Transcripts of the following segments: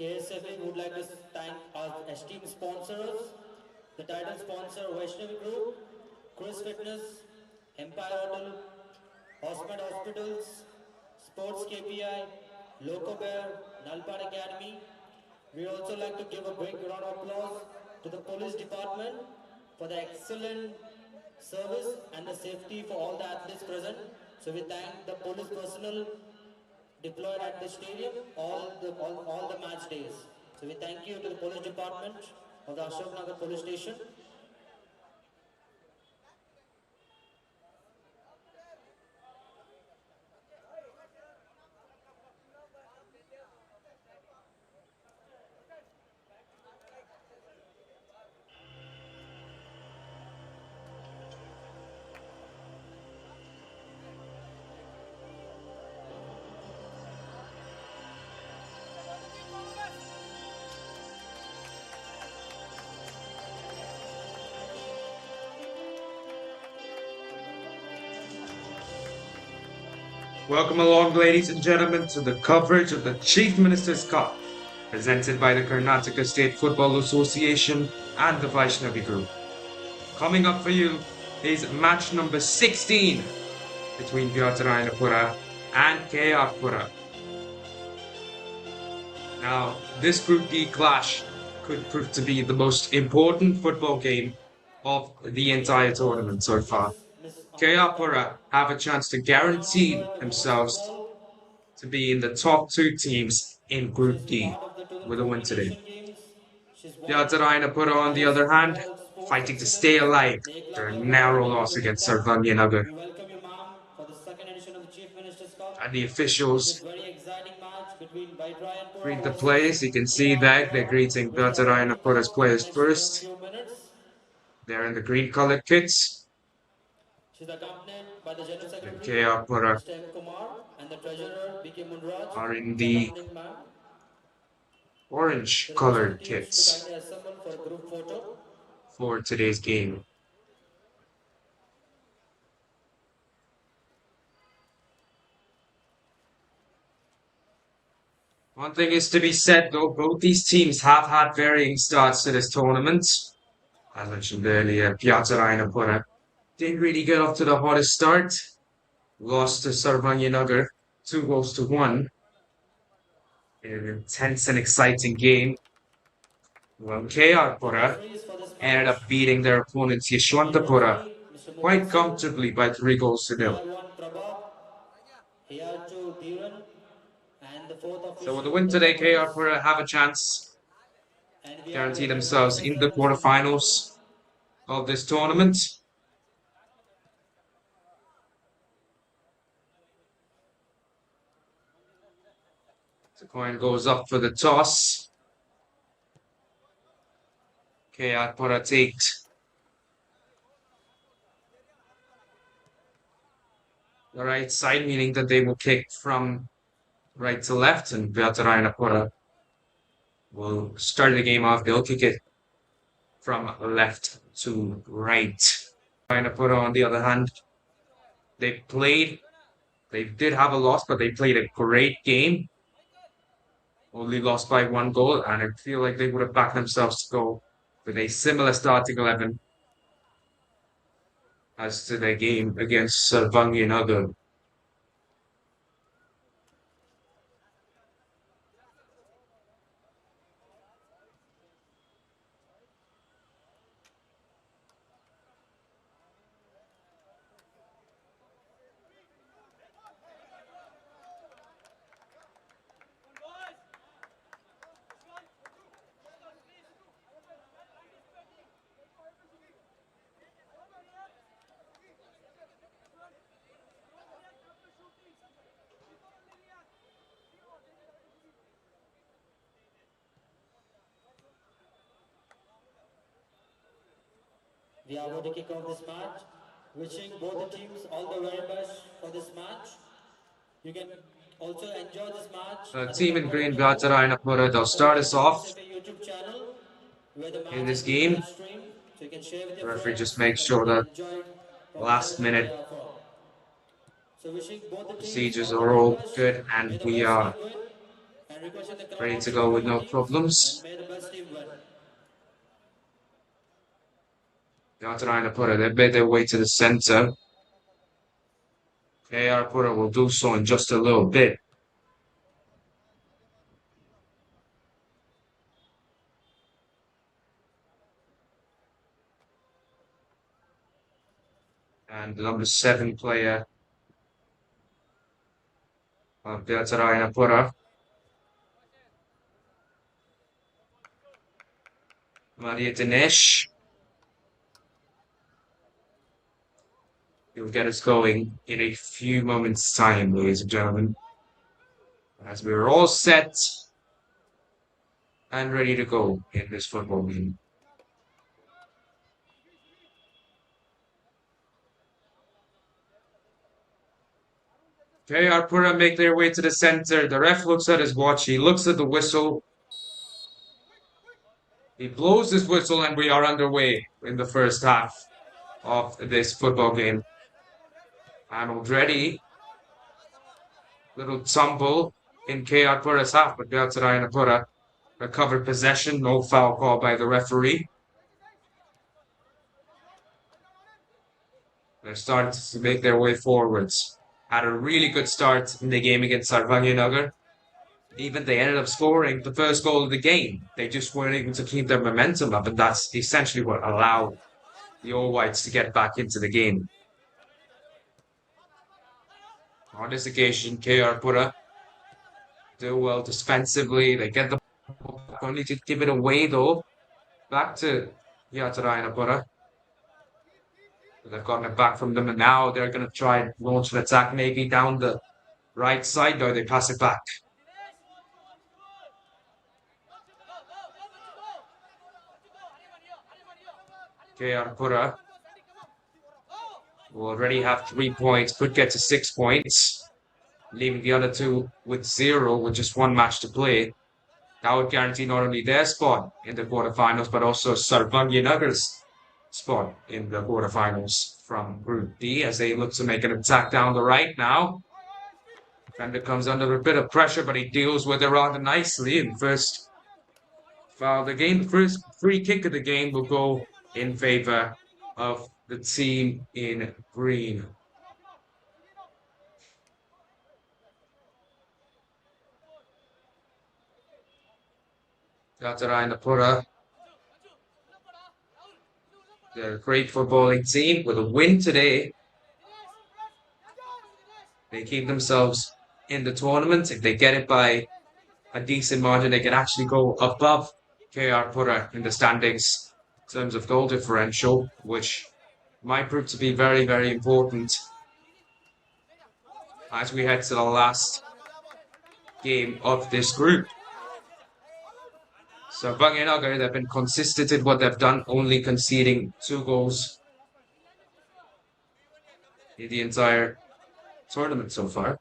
KSFA would like to thank our esteemed sponsors, the title sponsor Vaishnavi Group, Chris Fitness, Empire Hotel, Osmed Hospitals, Sports KPI, Loco Bear, Nalpad Academy. We also like to give a big round of applause to the police department for the excellent service and the safety for all the athletes present. So we thank the police personnel deployed at the stadium all the match days. So we thank you to the police department of the Ashok Nagar police station. Welcome along, ladies and gentlemen, to the coverage of the Chief Minister's Cup, presented by the Karnataka State Football Association and the Vaishnavi Group. Coming up for you is match number 16 between Byatarayanapura and Pura. Now, this Group D clash could prove to be the most important football game of the entire tournament so far. Pura have a chance to guarantee themselves to be in the top two teams in Group D with a win today. Byatarayanapura, on the other hand, fighting to stay alive after a narrow loss against Sarvanyanagar. And the officials greet the players. You can see that they're greeting Byatarayanapura's players first. They're in the green colored kits. And Pura are in the orange colored kits for today's game. One thing is to be said though, both these teams have had varying starts to this tournament. As mentioned earlier, Byatarayanapura didn't really get off to the hottest start. Lost to Sarvanyanagar 2-1 in an intense and exciting game. Well, Pura ended up beating their opponents Yeshwantapura quite comfortably by 3-0. So with the win today, Pura have a chance to guarantee themselves in the quarterfinals of this tournament. The coin goes up for the toss. Pura takes the right side, meaning that they will kick from right to left, and Byatarayanapura will start the game off. They'll kick it from left to right. Byatarayanapura, on the other hand, they did have a loss, but they played a great game. Only lost by 1 goal, and I feel like they would have backed themselves to go with a similar starting 11 as to their game against Sarvanyanagar. We are going to kick off this match. Wishing both the teams all the very best for this match. You can also enjoy this match. The team in green, Byatarayanapura, they'll start us off in this game. The referee just makes sure that last minute procedures are all good, and we are And requesting the crowd ready not to to go shout with your no names, problems. and may the best team win. Byatarayanapura, they made their way to the center. Pura will do so in just a little bit. And the number 7 player of Byatarayanapura, Maria Dinesh, he'll get us going in a few moments' time, ladies and gentlemen, as we're all set and ready to go in this football game. Pura make their way to the center. The ref looks at his watch. He looks at the whistle. He blows his whistle, and we are underway in the first half of this football game. And already, little tumble in Pura's half, but Byatarayanapura recovered possession. No foul call by the referee. They're starting to make their way forwards. Had a really good start in the game against Sarvanganagar. Even they ended up scoring the first goal of the game. They just weren't able to keep their momentum up, and that's essentially what allowed the All Whites to get back into the game. On this occasion, Pura do well defensively. They get the ball back, only to give it away though. Back to Byatarayanapura. They've gotten it back from them, and now they're going to try and launch an attack, maybe down the right side. No, they pass it back. Pura will already have 3 points, could get to 6 points, leaving the other two with 0 with just one match to play. That would guarantee not only their spot in the quarterfinals, but also Sarvanganagar's spot in the quarterfinals from Group D as they look to make an attack down the right now. Defender comes under a bit of pressure, but he deals with it rather nicely. And first foul of the game, the first free kick of the game will go in favor of the team in green. Byatarayanapura, they're a great footballing team. With a win today, they keep themselves in the tournament. If they get it by a decent margin, they can actually go above Pura in the standings in terms of goal differential, which might prove to be very, very important as we head to the last game of this group. So Bangalore, they've been consistent in what they've done, only conceding 2 goals in the entire tournament so far.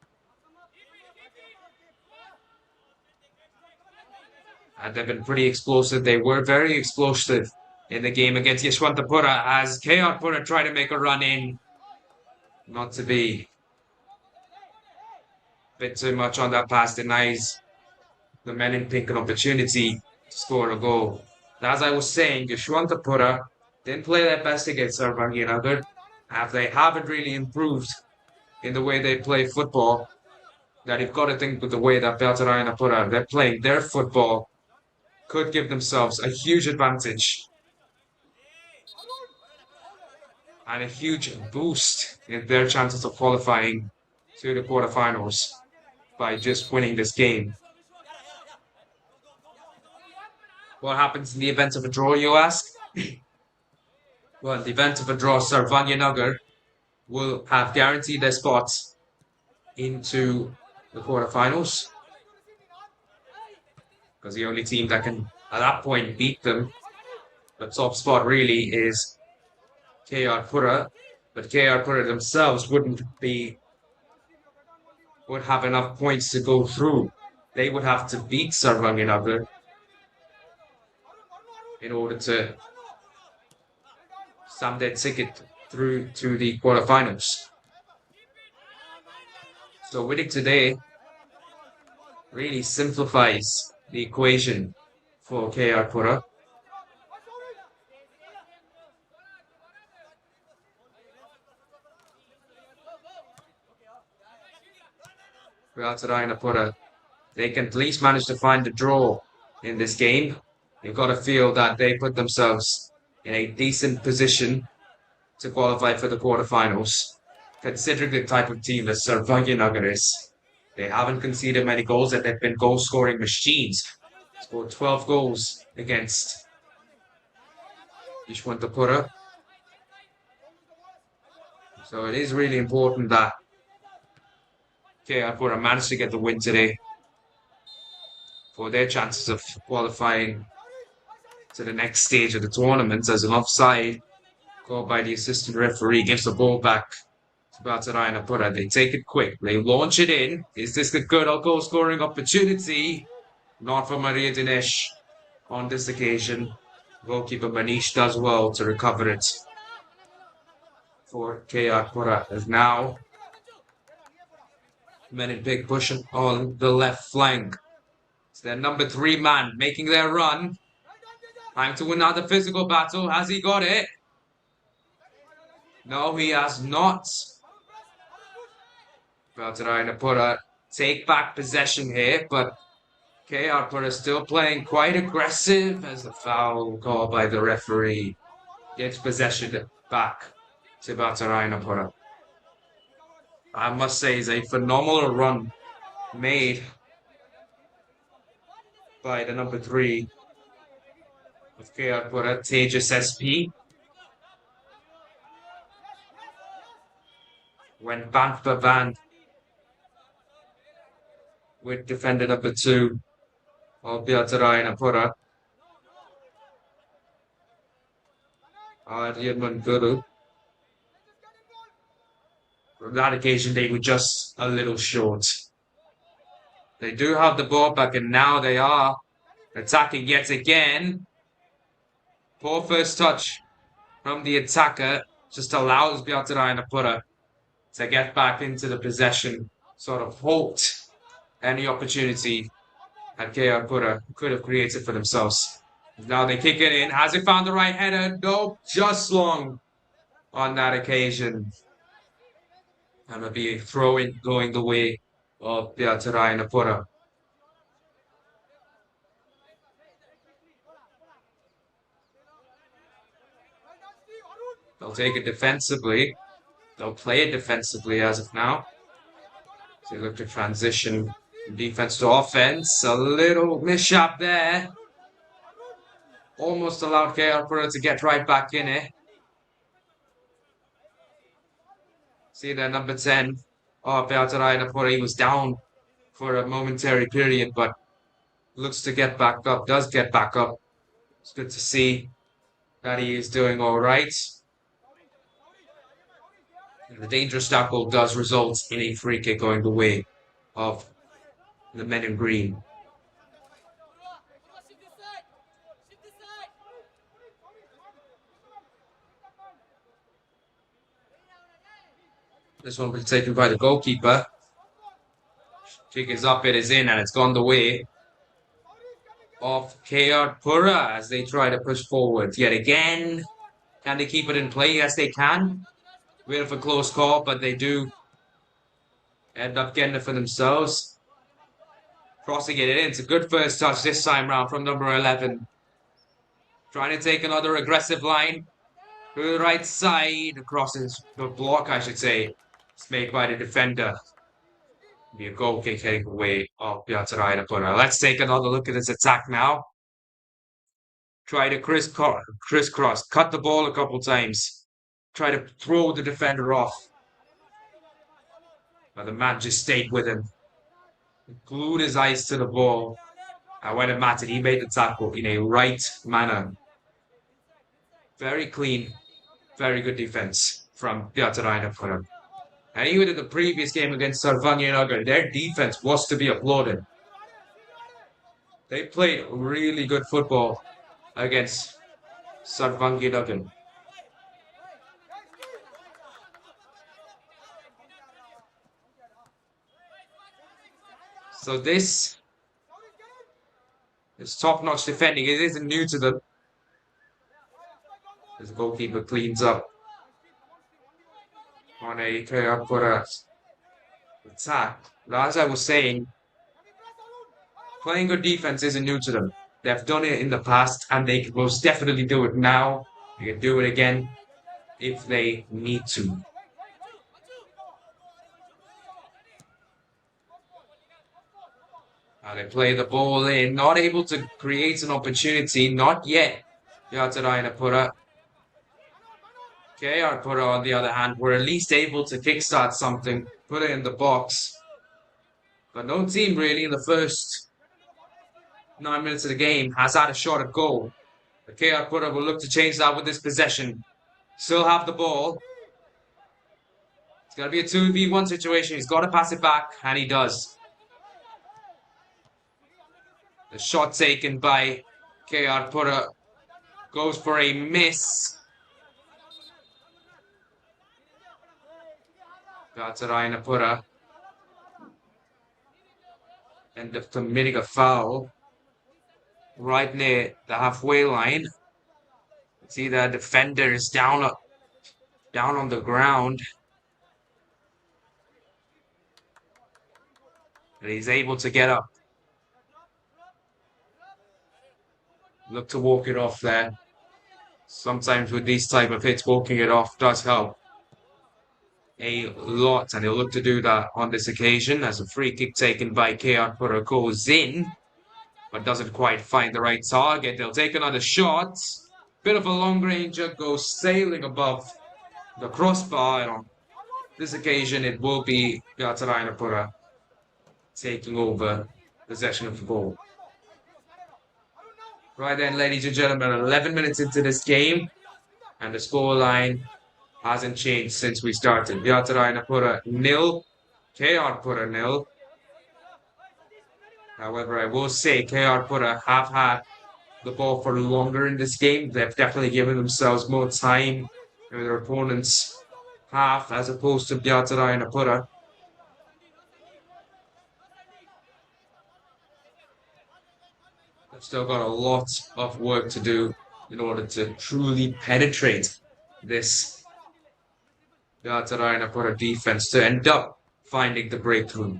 And they've been pretty explosive. They were very explosive in the game against Yeshwantapura as Pura tried to make a run in. Not to be a bit too much on that pass, denies the men in pink an opportunity to score a goal. As I was saying, Yeshwantapura didn't play their best against Sarvanganagar, as they haven't really improved in the way they play football. That you've got to think with the way that Byatarayanapura, they're playing their football, could give themselves a huge advantage and a huge boost in their chances of qualifying to the quarterfinals by just winning this game. What happens in the event of a draw, you ask? Well, in the event of a draw, Sarvanganagar will have guaranteed their spots into the quarterfinals, because the only team that can, at that point, beat them, the top spot really is Pura, but Pura themselves would have enough points to go through. They would have to beat Sarvanganagar in order to stamp their ticket through to the quarterfinals. So winning today really simplifies the equation for KR Pura. Byatarayanapura, they can at least manage to find a draw in this game. You've got to feel that they put themselves in a decent position to qualify for the quarterfinals, considering the type of team that Sarvaginagar is. They haven't conceded many goals, and they've been goal-scoring machines. Scored 12 goals against Yeshwantapura. So it is really important that KR Pura managed to get the win today for their chances of qualifying to the next stage of the tournament, as an offside called by the assistant referee gives the ball back to Byatarayanapura. They take it quick. They launch it in. Is this the good goal scoring opportunity? Not for Maria Dinesh on this occasion. Goalkeeper Manish does well to recover it for KR Pura, as now men in big push on the left flank. It's their number 3 man making their run. Time to win another physical battle. Has he got it? No, he has not. Byatarayanapura take back possession here, but KR Pura still playing quite aggressive as the foul called by the referee gets possession back to Byatarayanapura. I must say, it's a phenomenal run made by the number 3 of KR Pura, Tejas SP. Went band for band with defender number 2 of Byatarayanapura, Aryan Guru. On that occasion, they were just a little short. They do have the ball back, and now they are attacking yet again. Poor first touch from the attacker just allows Byatarayanapura to get back into the possession, sort of halt any opportunity that KR Pura could have created for themselves. Now they kick it in. Has he found the right header? No, just long on that occasion. And it'll be a throw-in going the way of Byatarayanapura. They'll take it defensively. They'll play it defensively as of now. So they look to transition from defense to offense. A little mishap there. Almost allowed KR Pura to get right back in it. See there, number 10. Oh, Byatarayanapura, he was down for a momentary period, but looks to get back up, does get back up. It's good to see that he is doing all right. And the dangerous tackle does result in a free kick going the way of the men in green. This one will be taken by the goalkeeper. Kick is up, it is in, and it's gone the way of KR Pura as they try to push forward yet again. Can they keep it in play? Yes, they can. Bit of a close call, but they do end up getting it for themselves. Crossing it in. It's a good first touch this time round from number 11. Trying to take another aggressive line to the right side. Crosses the block, I should say. It's made by the defender. Be a goal kick heading away of Byatarayanapura. Let's take another look at this attack now. Try to crisscross, cut the ball a couple times. Try to throw the defender off. But the man just stayed with him. Glued his eyes to the ball. And when it mattered, he made the tackle in a right manner. Very clean, very good defense from Byatarayanapura. And even in the previous game against Sarvaginagar, their defense was to be applauded. They played really good football against Sarvaginagar. So this It's top-notch defending. It isn't new to them. As the goalkeeper cleans up on a Pura attack. As I was saying, playing good defense isn't new to them. They've done it in the past, and they can most definitely do it now. They can do it again if they need to. They play the ball in, not able to create an opportunity, not yet. Byatarayanapura. Pura, on the other hand, were at least able to kickstart something, put it in the box. But no team really in the first 9 minutes of the game has had a shot at goal. But Pura will look to change that with this possession. Still have the ball. It's going to be a 2v1 situation. He's got to pass it back, and he does. The shot taken by Pura goes for a miss. Byatarayanapura end up committing a foul right near the halfway line. See the defender is down on the ground. And he's able to get up. Look to walk it off there. Sometimes with these type of hits, walking it off does help a lot, and he'll look to do that on this occasion as a free kick taken by Pura goes in, but doesn't quite find the right target. They'll take another shot. Bit of a long ranger goes sailing above the crossbar, and on this occasion it will be Byatarayanapura taking over possession of the ball. Right then, ladies and gentlemen, 11 minutes into this game, and the scoreline hasn't changed since we started. Byatarayanapura 0, Pura 0. However, I will say Pura have had the ball for longer in this game. They've definitely given themselves more time in their opponent's half as opposed to Byatarayanapura. They've still got a lot of work to do in order to truly penetrate this Byatarayanapura defense to end up finding the breakthrough.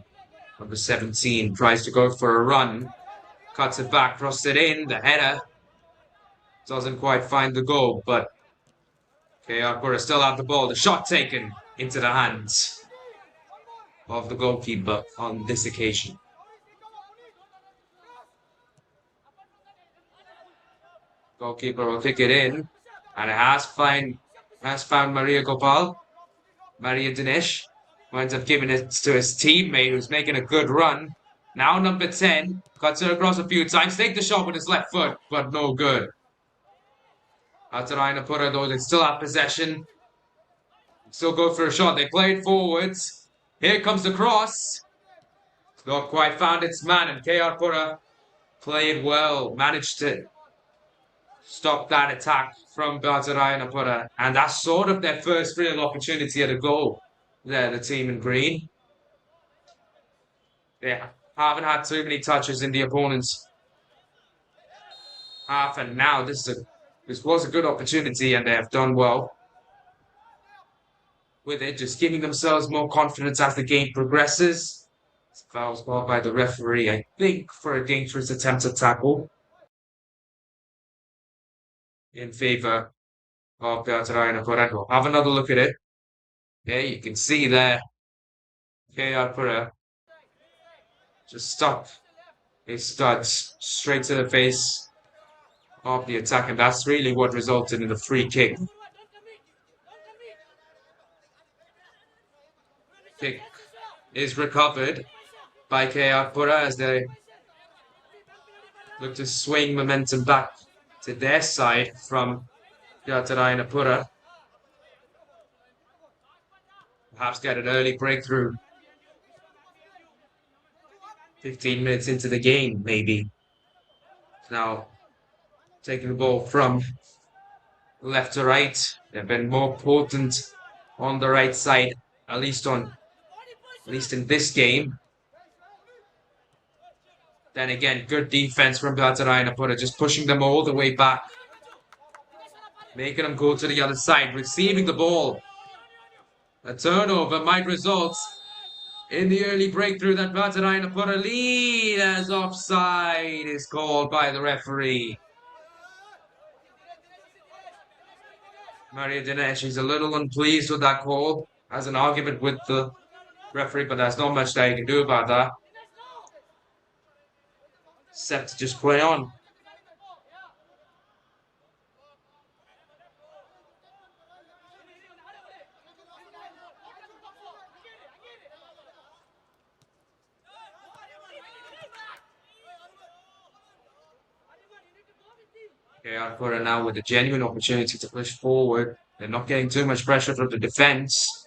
Number 17 tries to go for a run, cuts it back, crosses it in, the header doesn't quite find the goal, but Pura still have the ball. The shot taken into the hands of the goalkeeper on this occasion. Goalkeeper will kick it in, and it has found Maria Dinesh winds up giving it to his teammate who's making a good run. Now number 10 cuts it across a few times, take the shot with his left foot, but no good. Byatarayanapura, though, they still have possession. Still go for a shot. They play it forwards. Here comes the cross. It's not quite found its man, and Pura played well, managed to stop that attack from Byatarayanapura, and that's sort of their first real opportunity at a goal there, the team in green. They haven't had too many touches in the opponent's half, and now this was a good opportunity, and they have done well with it, just giving themselves more confidence as the game progresses. Foul's called by the referee, I think, for a dangerous attempt to tackle in favour of Byatarayanapura. We'll have another look at it. Yeah, you can see there, Pura just stuck his studs straight to the face of the attack, and that's really what resulted in the free kick. Kick is recovered by Pura as they look to swing momentum back to their side from Byatarayanapura. Perhaps get an early breakthrough. 15 minutes into the game, maybe. Now, taking the ball from left to right. They've been more potent on the right side, at least in this game. Then again, good defense from Byatarayanapura, just pushing them all the way back. Making them go to the other side, receiving the ball. A turnover might result in the early breakthrough that Byatarayanapura lead as offside is called by the referee. Maria Dinesh is a little unpleased with that call. Has an argument with the referee, but there's not much that he can do about that. Set to just play on. Pura now with a genuine opportunity to push forward. They're not getting too much pressure from the defense.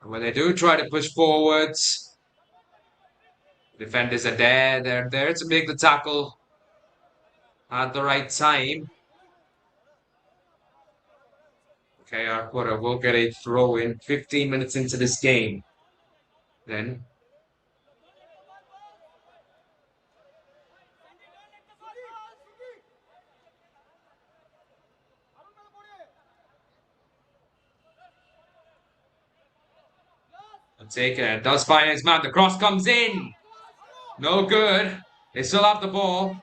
And when they do try to push forwards, defenders are there. They're there to make the tackle at the right time. Pura will get a throw in 15 minutes into this game. Then take it. Does find his man. The cross comes in. No good. They still have the ball.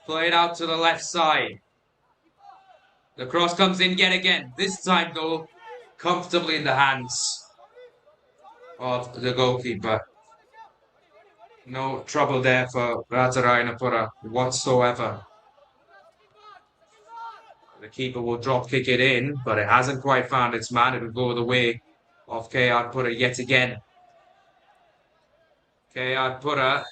Played out to the left side. The cross comes in yet again. This time, though, comfortably in the hands of the goalkeeper. No trouble there for Byatarayanapura whatsoever. The keeper will drop kick it in, but it hasn't quite found its man. It will go the way of Pura yet again. Pura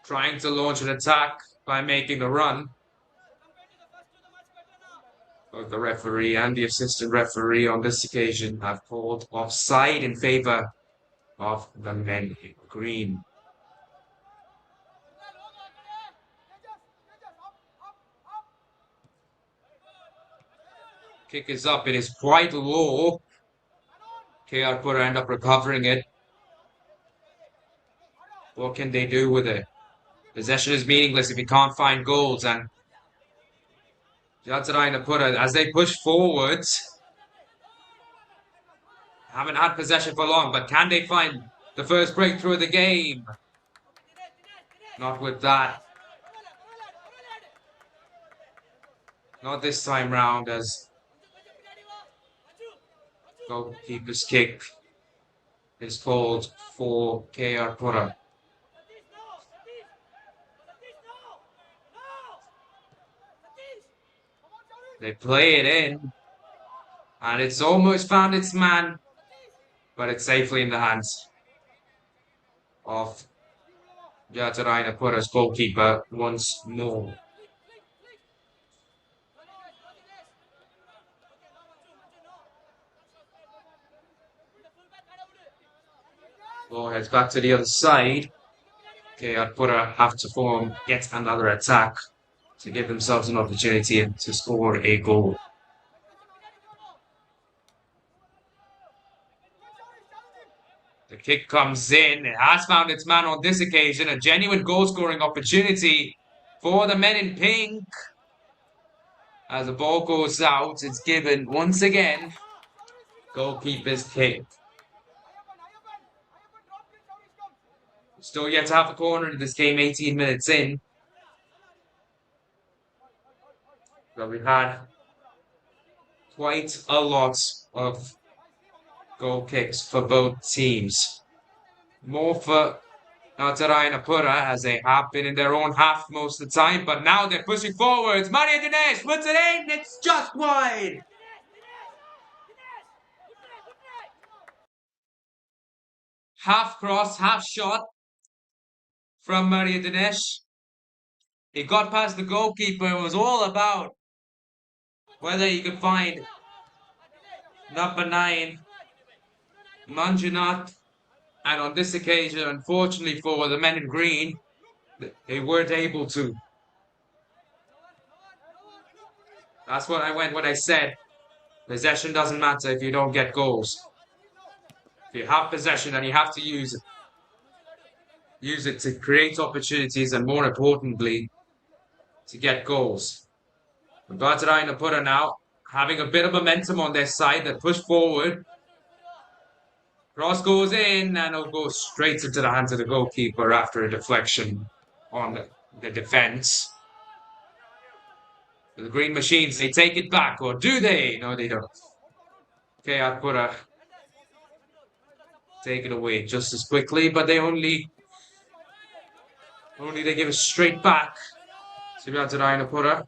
trying to launch an attack by making the run. Both the referee and the assistant referee on this occasion have called offside in favour of the men in green. Kick is up. It is quite low. Pura end up recovering it. What can they do with it? Possession is meaningless if you can't find goals. And Byatarayanapura, as they push forwards, haven't had possession for long, but can they find the first breakthrough of the game? Not with that. Not this time round, as goalkeeper's kick is called for Pura. They play it in, and it's almost found its man, but it's safely in the hands of Byatarayanapura's goalkeeper once more. Ball heads back to the other side. Pura have to form yet another attack to give themselves an opportunity to score a goal. The kick comes in. It has found its man on this occasion. A genuine goal-scoring opportunity for the men in pink. As the ball goes out, it's given once again goalkeeper's kick. Still yet to have a corner in this game, 18 minutes in. But we've had quite a lot of goal kicks for both teams. More for Byatarayanapura, as they have been in their own half most of the time, but now they're pushing forwards. Maria Dinesh puts it in, it's just wide. Half cross, half shot from Maria Dinesh. He got past the goalkeeper. It was all about whether he could find number 9, Manjunath. And on this occasion, unfortunately for the men in green, they weren't able to. That's what I went when I said possession doesn't matter if you don't get goals. If you have possession and you have to use it, use it to create opportunities and, more importantly, to get goals. Byatarayanapura now having a bit of momentum on their side. That push forward. Cross goes in and it'll go straight into the hands of the goalkeeper after a deflection on the defense. The Green Machines, they take it back, or do they? No, they don't. Pura take it away just as quickly, but they only they give it straight back to Byatarayanapura.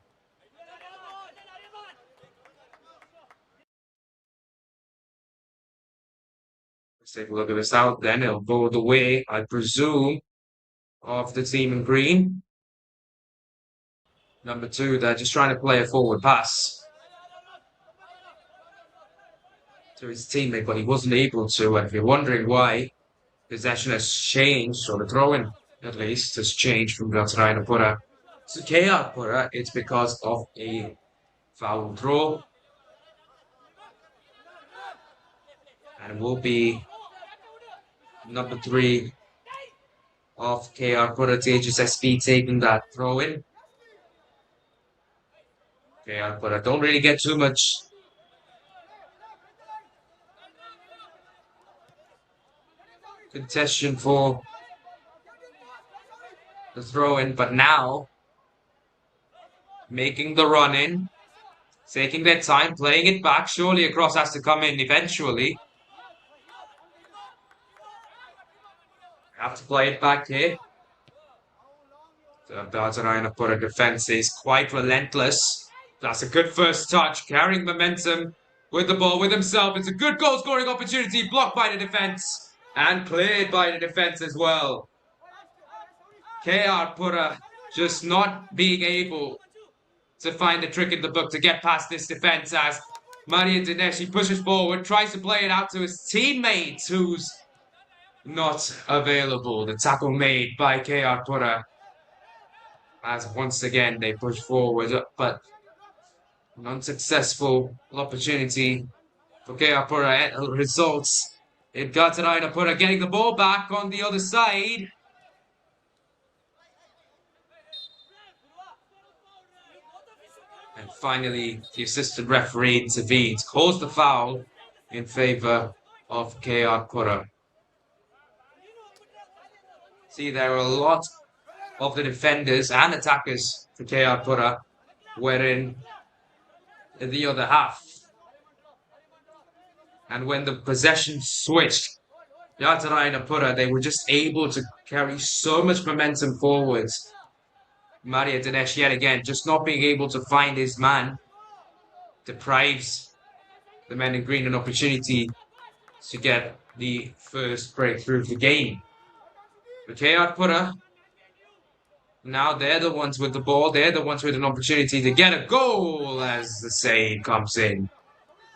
Let's take a look at this out then. It'll go the way, I presume, of the team in green. Number 2, they're just trying to play a forward pass to his teammate, but he wasn't able to. And if you're wondering why, possession has changed, or the throw-in at least has changed from Byatarayanapura to Pura. It's because of a foul throw. And it will be number 3 of Pura, SSP, taking that throw-in. Pura don't really get too much contention for the throw-in, but now making the run-in, taking their time, playing it back. Surely a cross has to come in eventually. Have to play it back here. The Byatarayanapura defense is quite relentless. That's a good first touch, carrying momentum with the ball with himself. It's a good goal-scoring opportunity, blocked by the defense and cleared by the defense as well. Pura just not being able to find the trick in the book to get past this defense as Maria Dinesh pushes forward, tries to play it out to his teammate who's not available. The tackle made by Pura as once again they push forward, but an unsuccessful opportunity for Pura results in Byatarayanapura getting the ball back on the other side. And finally, the assistant referee intervenes, calls the foul in favour of Pura. See, there are a lot of the defenders and attackers for Pura were in the other half. And when the possession switched, Byatarayanapura, they were just able to carry so much momentum forwards. Maria Dinesh yet again, just not being able to find his man, deprives the men in green an opportunity to get the first breakthrough of the game. But Pura, now they're the ones with the ball, they're the ones with an opportunity to get a goal as the save comes in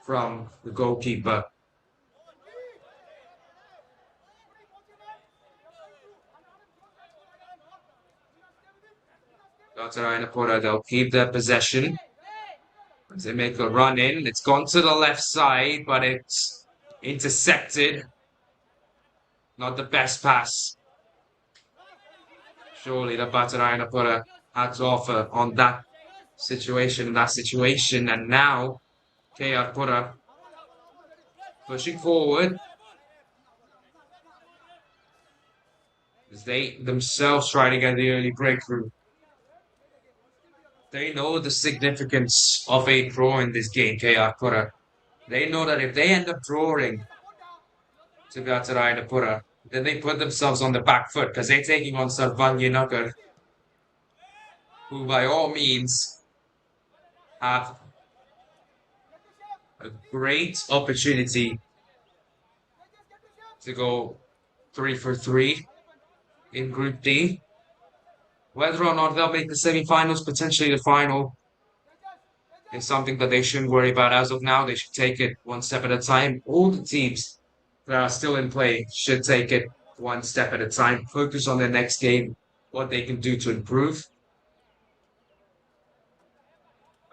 from the goalkeeper. Byatarayanapura, they'll keep their possession. As they make a run in, it's gone to the left side, but it's intercepted. Not the best pass. Surely the Byatarayanapura had to offer on that situation, and now Pura pushing forward as they themselves try to get the early breakthrough. They know the significance of a draw in this game, Pura. They know that if they end up drawing to Byatarayanapura, then they put themselves on the back foot because they're taking on Sarvanyanagar, who by all means have a great opportunity to go 3 for 3 in Group D. Whether or not they'll make the semi-finals, potentially the final, is something that they shouldn't worry about as of now. They should take it one step at a time. All the teams that are still in play should take it one step at a time, focus on their next game, what they can do to improve.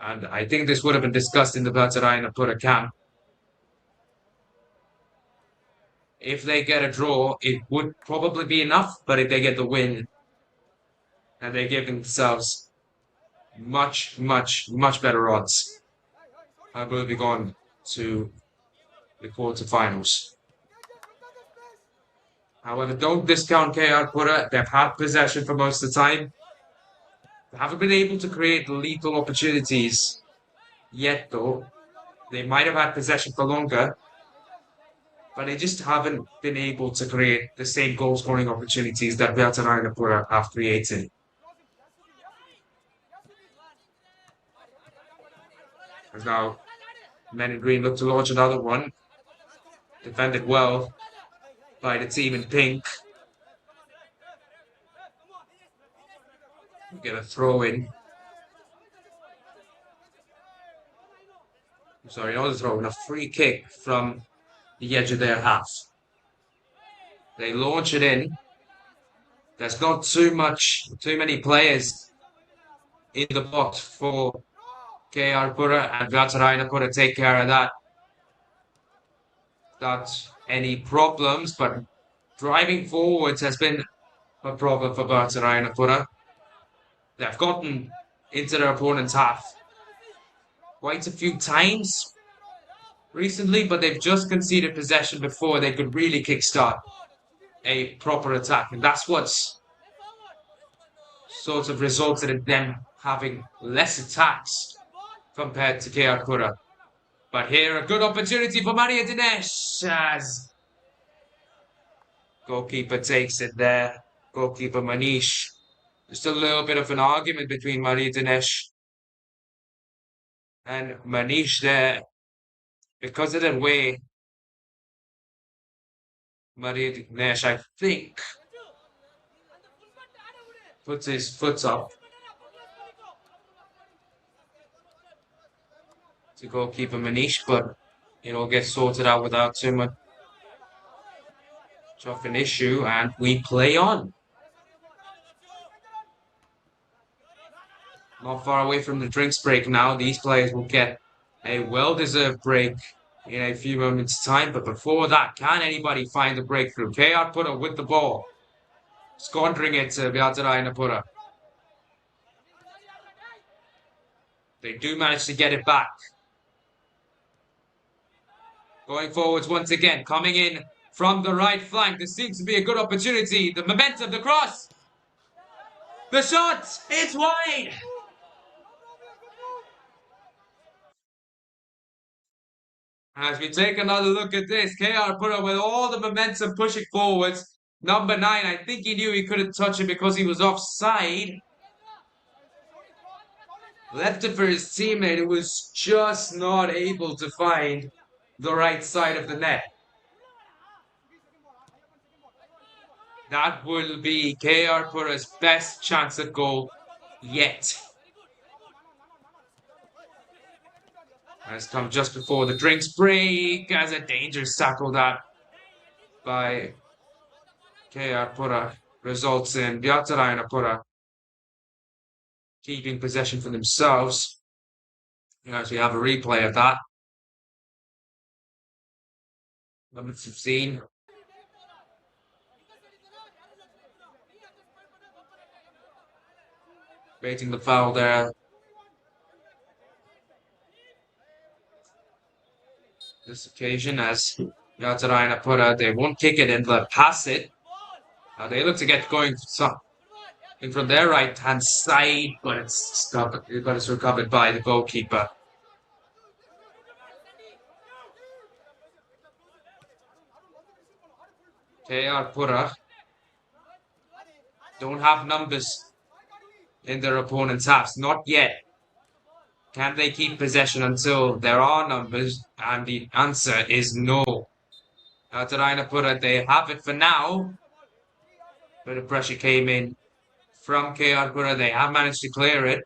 And I think this would have been discussed in the Byatarayanapura camp. If they get a draw, it would probably be enough, but if they get the win, and they give themselves much, much, much better odds, I will be gone to the quarterfinals. However, don't discount KR Pura. They've had possession for most of the time. They haven't been able to create lethal opportunities yet, though. They might have had possession for longer, but they just haven't been able to create the same goal-scoring opportunities that Byatarayanapura have created. As now, men in green look to launch another one. Defended well by the team in pink. Get a throw in. Sorry, not a throw in, a free kick from the edge of their half. They launch it in. There's not too many players in the box for KR Pura, and Byatarayanapura take care of that. Not any problems, but driving forwards has been a problem for Byatarayanapura. They've gotten into their opponent's half quite a few times recently, but they've just conceded possession before they could really kickstart a proper attack. And that's what's sort of resulted in them having less attacks compared to KR Pura. But here, a good opportunity for Maria Dinesh as goalkeeper takes it there. Goalkeeper Manish. Just a little bit of an argument between Maria Dinesh and Manish there. Because of the way Maria Dinesh, I think, puts his foot up to goalkeeper Manish, but it all gets sorted out without too much of an issue, and we play on. Not far away from the drinks break now. These players will get a well-deserved break in a few moments' time, but before that, can anybody find the breakthrough? KR Pura with the ball, squandering it to Byatarayanapura. They do manage to get it back. Going forwards once again, coming in from the right flank. This seems to be a good opportunity. The momentum, the cross. The shot, it's wide. As we take another look at this, KR Pura with all the momentum pushing forwards. Number 9, I think he knew he couldn't touch it because he was offside. Left it for his teammate who was just not able to find the right side of the net. That will be KR Pura's best chance at goal yet. Has come just before the drinks break as a dangerous tackle that by KR Pura results in Byatarayanapura keeping possession for themselves. You actually have a replay of that. Number 15. Waiting the foul there. This occasion as Byatarayanapura, they won't kick it in, but pass it. They look to get going in from their right-hand side, but it's recovered by the goalkeeper. KR Pura don't have numbers in their opponent's halves, not yet. Can they keep possession until there are numbers? And the answer is no. Byatarayanapura, they have it for now. Bit of pressure came in from KR Pura. They have managed to clear it.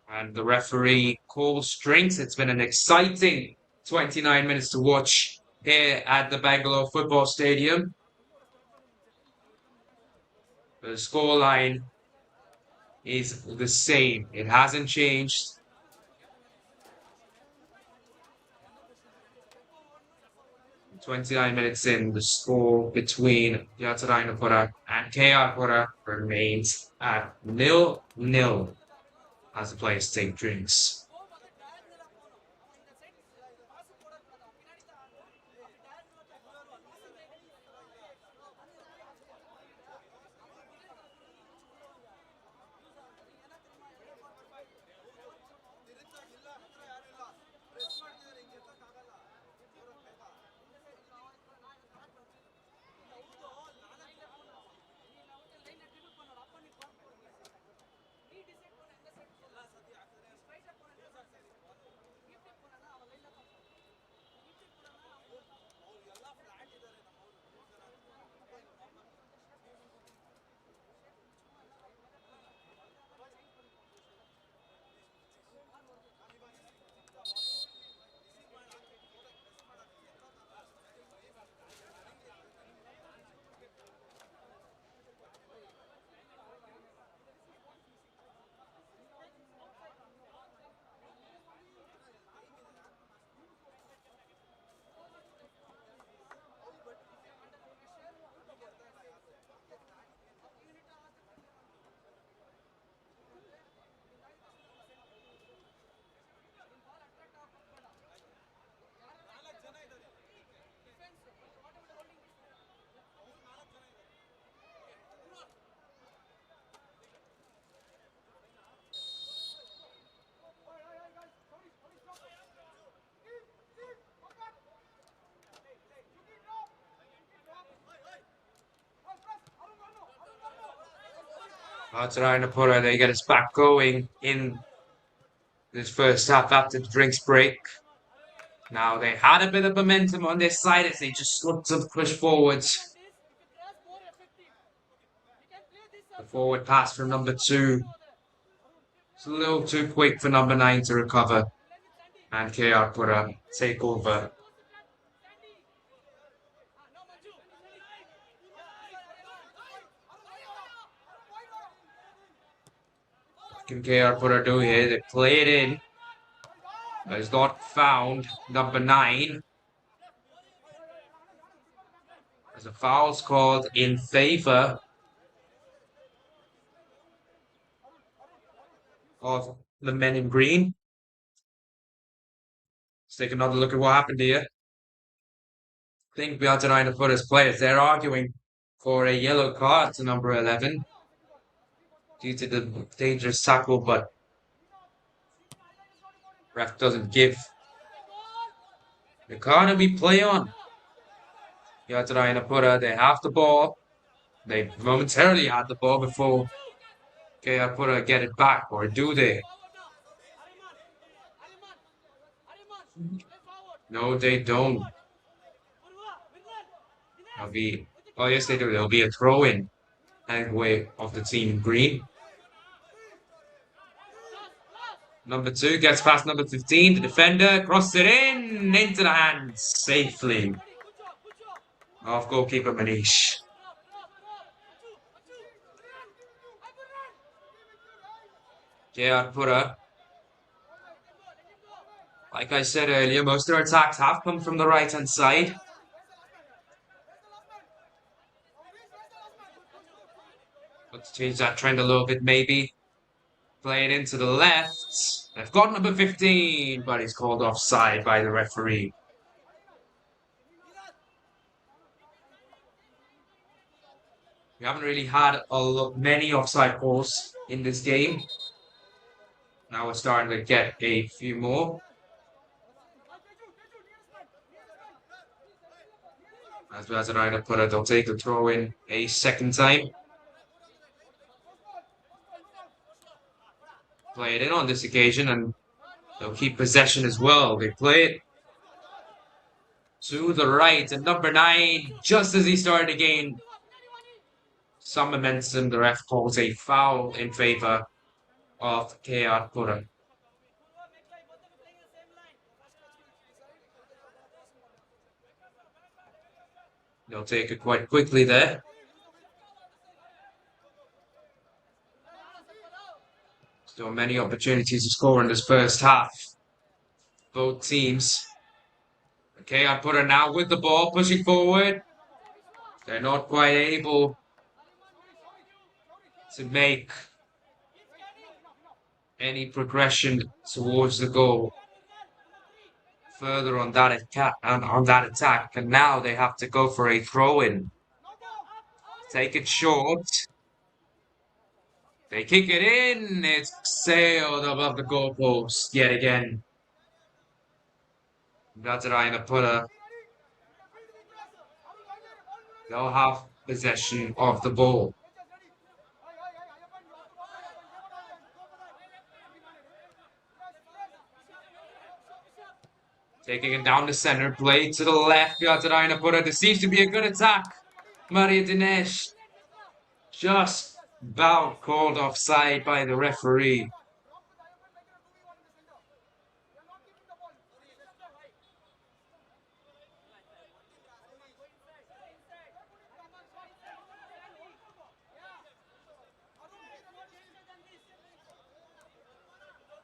And the referee calls strings. It's been an exciting 29 minutes to watch here at the Bangalore Football Stadium. The scoreline is the same. It hasn't changed. 29 minutes in, the score between Byatarayanapura and KR Pura remains at 0-0 as the players take drinks. Byatarayanapura, they get us back going in this first half after the drinks break. Now they had a bit of momentum on their side as they just looked to push forwards. The forward pass from number 2. It's a little too quick for number 9 to recover. And KR Pura take over. What can KR Pura do here? They play it in. But it's not found. Number 9. As a foul's called in favor of the men in green. Let's take another look at what happened here. I think Byatarayanapura's players, they're arguing for a yellow card to number 11 due to the dangerous tackle, but ref doesn't give the card, and we play on. Byatarayanapura, they have the ball. They momentarily had the ball before KR Pura get it back, or do they? No, they don't. Oh yes, they do. There'll be a throw-in way of the team green. Number 2 gets past number 15. The defender crosses it into the hands safely of goalkeeper Manish. KR Pura, like I said earlier, most of their attacks have come from the right-hand side. Let's change that trend a little bit, maybe. Play it into the left. They've got number 15, but he's called offside by the referee. We haven't really had many offside calls in this game. Now we're starting to get a few more. As Byatarayanapura, they'll take the throw in a second time. Play it in on this occasion, and they'll keep possession as well. They play it to the right, and number 9, just as he started to gain some momentum, the ref calls a foul in favor of KR Pura. They'll take it quite quickly there. Still many opportunities to score in this first half. Both teams. Okay, I put her now with the ball, pushing forward. They're not quite able to make any progression towards the goal further on that attack, and now they have to go for a throw-in. Take it short. They kick it in. It's sailed above the goalpost yet again. Byatarayanapura. They'll have possession of the ball. Taking it down the center, play to the left. Byatarayanapura. This seems to be a good attack. Maria Dinesh just about called offside by the referee.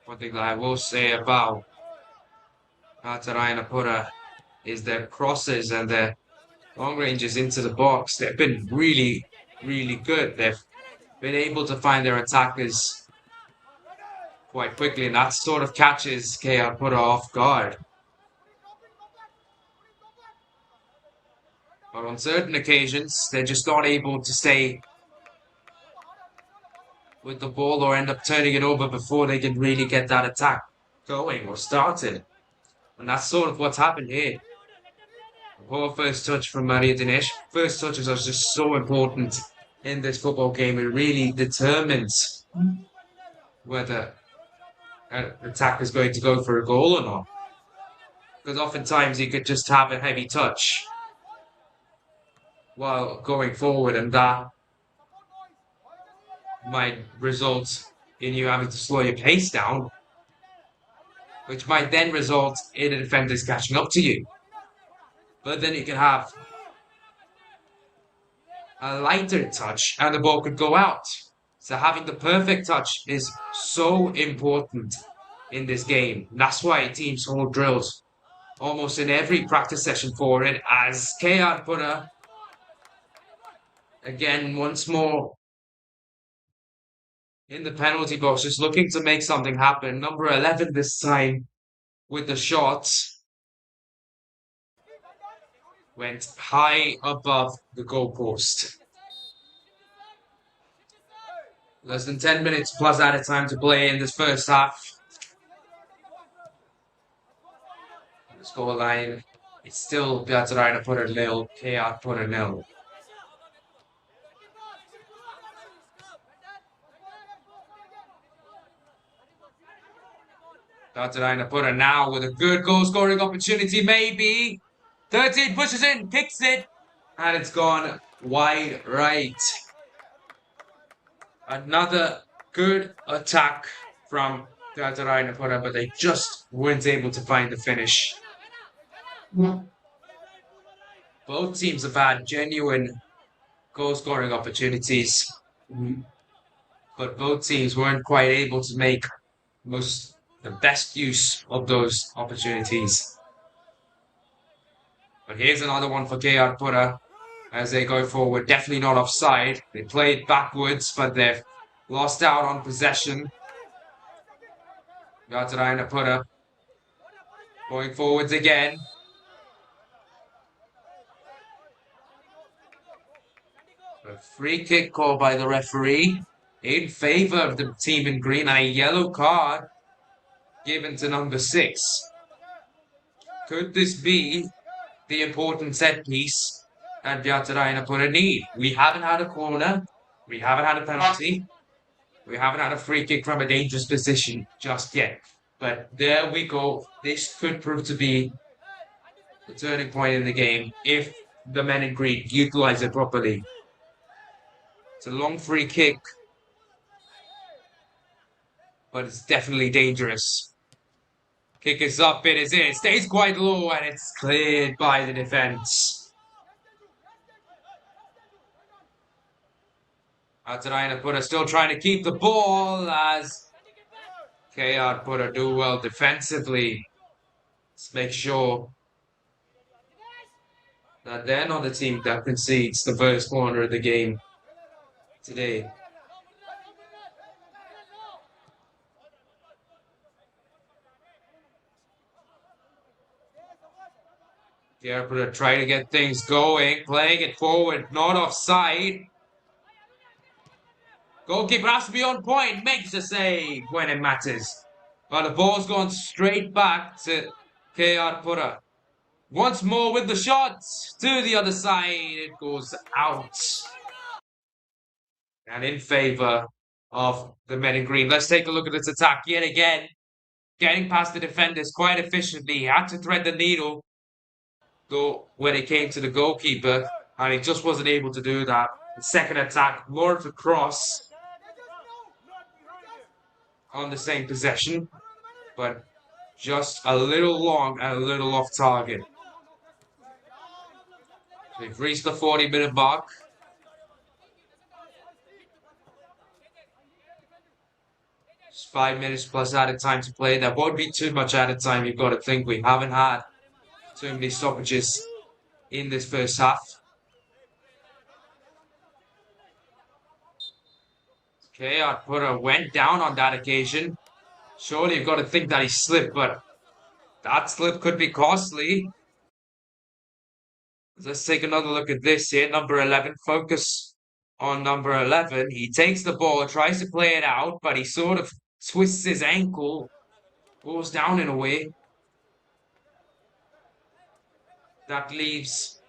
One thing that I will say about Byatarayanapura is their crosses and their long ranges into the box. They've been really, really good. They've been able to find their attackers quite quickly, and that sort of catches Byatarayanapura off guard. But on certain occasions, they're just not able to stay with the ball or end up turning it over before they can really get that attack going or started. And that's sort of what's happened here. Poor first touch from Maria Dinesh. First touches are just so important in this football game. It really determines whether an attacker is going to go for a goal or not. Because oftentimes you could just have a heavy touch while going forward, and that might result in you having to slow your pace down, which might then result in the defenders catching up to you. But then you can have a lighter touch and the ball could go out. So having the perfect touch is so important in this game. That's why teams hold drills almost in every practice session for it, as Byatarayanapura again once more in the penalty box, just looking to make something happen. Number 11 this time with the shots. Went high above the goalpost. Less than 10 minutes plus added time to play in this first half. The scoreline, it's still Byatarayanapura 0, Byatarayanapura 0. Byatarayanapura now with a good goal scoring opportunity, maybe. 13 pushes in, kicks it, and it's gone wide right. Another good attack from Byatarayanapura, but they just weren't able to find the finish. Both teams have had genuine goal scoring opportunities, but both teams weren't quite able to make the best use of those opportunities. But here's another one for Byatarayanapura as they go forward. Definitely not offside. They played backwards, but they've lost out on possession. Byatarayanapura going forwards again. A free kick called by the referee in favor of the team in green, and a yellow card given to number 6. Could this be the important set piece that Byatarayanapura need? We haven't had a corner, we haven't had a penalty, we haven't had a free kick from a dangerous position just yet. But there we go. This could prove to be the turning point in the game if the men in green utilize it properly. It's a long free kick, but it's definitely dangerous. Kick is up, it is in, it stays quite low, and it's cleared by the defense. Byatarayanapura still trying to keep the ball as KR Pura do well defensively. Let's make sure that they're not the team that concedes the first corner of the game today. KR Pura try to get things going, playing it forward, not offside. Goalkeeper has to be on point, makes a save when it matters. But the ball's gone straight back to KR Pura. Once more with the shot to the other side, it goes out. And in favour of the men in green. Let's take a look at this attack yet again. Getting past the defenders quite efficiently. He had to thread the needle, though, when it came to the goalkeeper, and he just wasn't able to do that. The second attack, more of a cross on the same possession, but just a little long and a little off target. We've reached the 40-minute mark. Just 5 minutes plus added time to play. There won't be too much added time. You've got to think we haven't had too many stoppages in this first half. KR Pura went down on that occasion. Surely you've got to think that he slipped, but that slip could be costly. Let's take another look at this here. Number 11, focus on number 11. He takes the ball, tries to play it out, but he sort of twists his ankle, goes down in a way. That leaves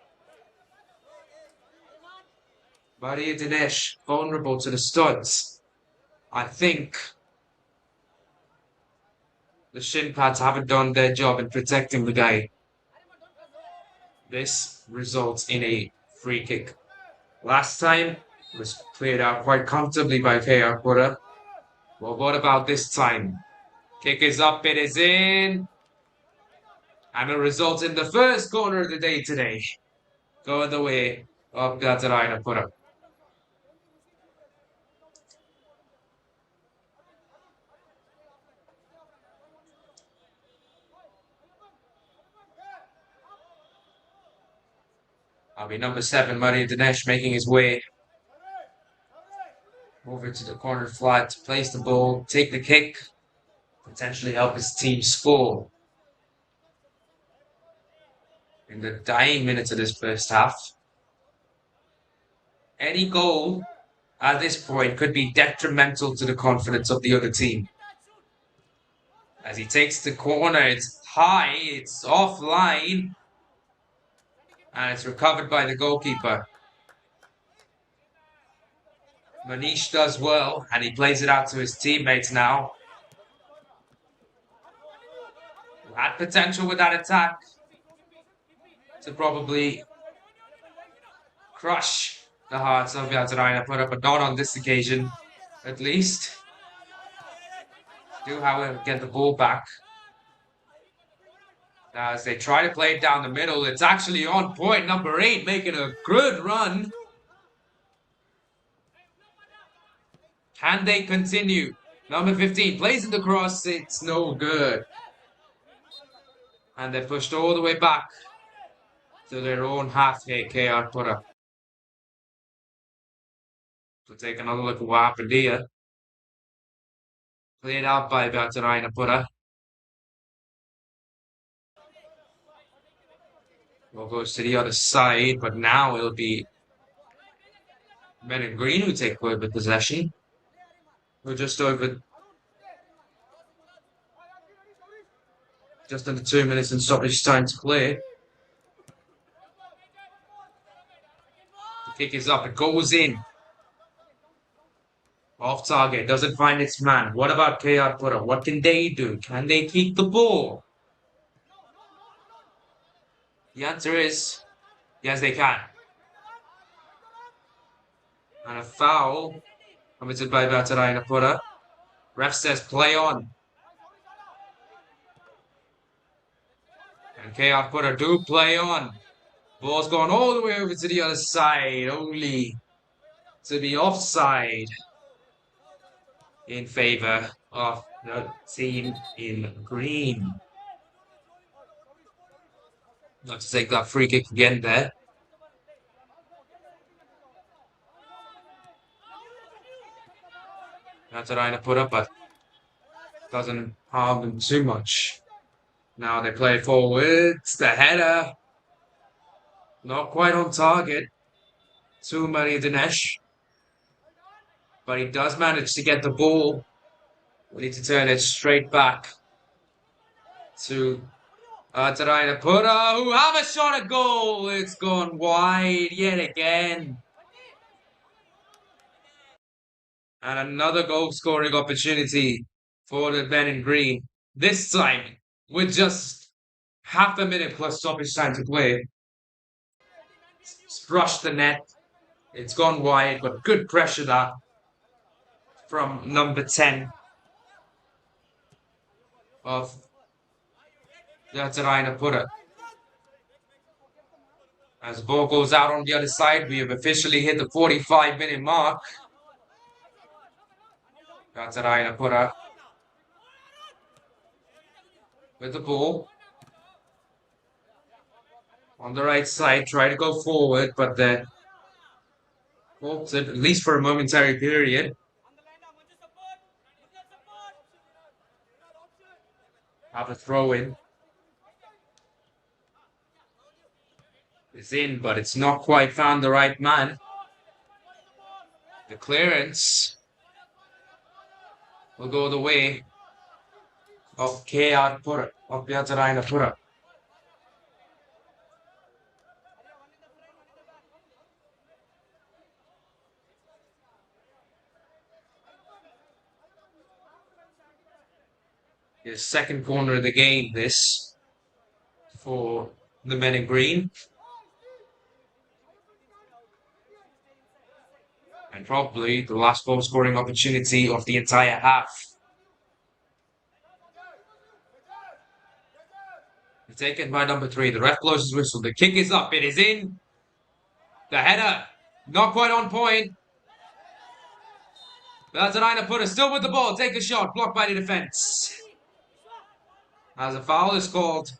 Byatarayanapura vulnerable to the studs. I think the shin pads haven't done their job in protecting the guy. This results in a free kick. Last time it was cleared out quite comfortably by KR Pura. Well, what about this time? Kick is up, it is in. And it results in the first corner of the day today, going the way of Byatarayanapura. I'll be number 7, Dinesh, making his way over to the corner flag to place the ball, take the kick, potentially help his team score. In the dying minutes of this first half, any goal at this point could be detrimental to the confidence of the other team. As he takes the corner, it's high, it's offline, and it's recovered by the goalkeeper. Manish does well, and he plays it out to his teammates now. Had potential with that attack to probably crush the hearts of Byatarayanapura, but not on this occasion, at least. Do, however, get the ball back. As they try to play it down the middle, it's actually on point. Number 8 making a good run. Can they continue? Number 15 plays in the cross. It's no good. And they're pushed all the way back to their own half here, KR Pura. So take another look at what happened here. Played out by Byatarayanapura. Ball goes to the other side, but now it'll be men in green who take over possession. We're just under 2 minutes in stoppage time to play. The kick is up, it goes in. Off target, doesn't find its man. What about KR Pura? What can they do? Can they keep the ball? The answer is yes, they can. And a foul committed by Byatarayanapura. Ref says play on. And KR Pura do play on. Ball's gone all the way over to the other side, only to be offside in favour of The team in green. Not to take that free kick again there. Byatarayanapura, but doesn't harm them too much. Now they play forwards. The header, not quite on target. Too many Dinesh, but he does manage to get the ball. We need to turn it straight back to Byatarayanapura, who have a shot at goal. It's gone wide yet again. And another goal scoring opportunity for the men in green. This time, with just half a minute plus stoppage time to play, it's brushed the net. It's gone wide, but good pressure that from number 10 of Byatarayanapura. As the ball goes out on the other side, we have officially hit the 45-minute mark. Byatarayanapura with the ball on the right side, try to go forward, but the halted, at least for a momentary period. Have a throw in. It's in, but it's not quite found the right man. The clearance will go the way of Pura, of Byatarayanapura. His second corner of the game, this, for the men in green. And probably the last goal scoring opportunity of the entire half. Taken by number 3. The ref blows his whistle. The kick is up. It is in. The header, not quite on point. Byatarayanapura still with the ball. Take a shot. Blocked by the defense. As a foul is called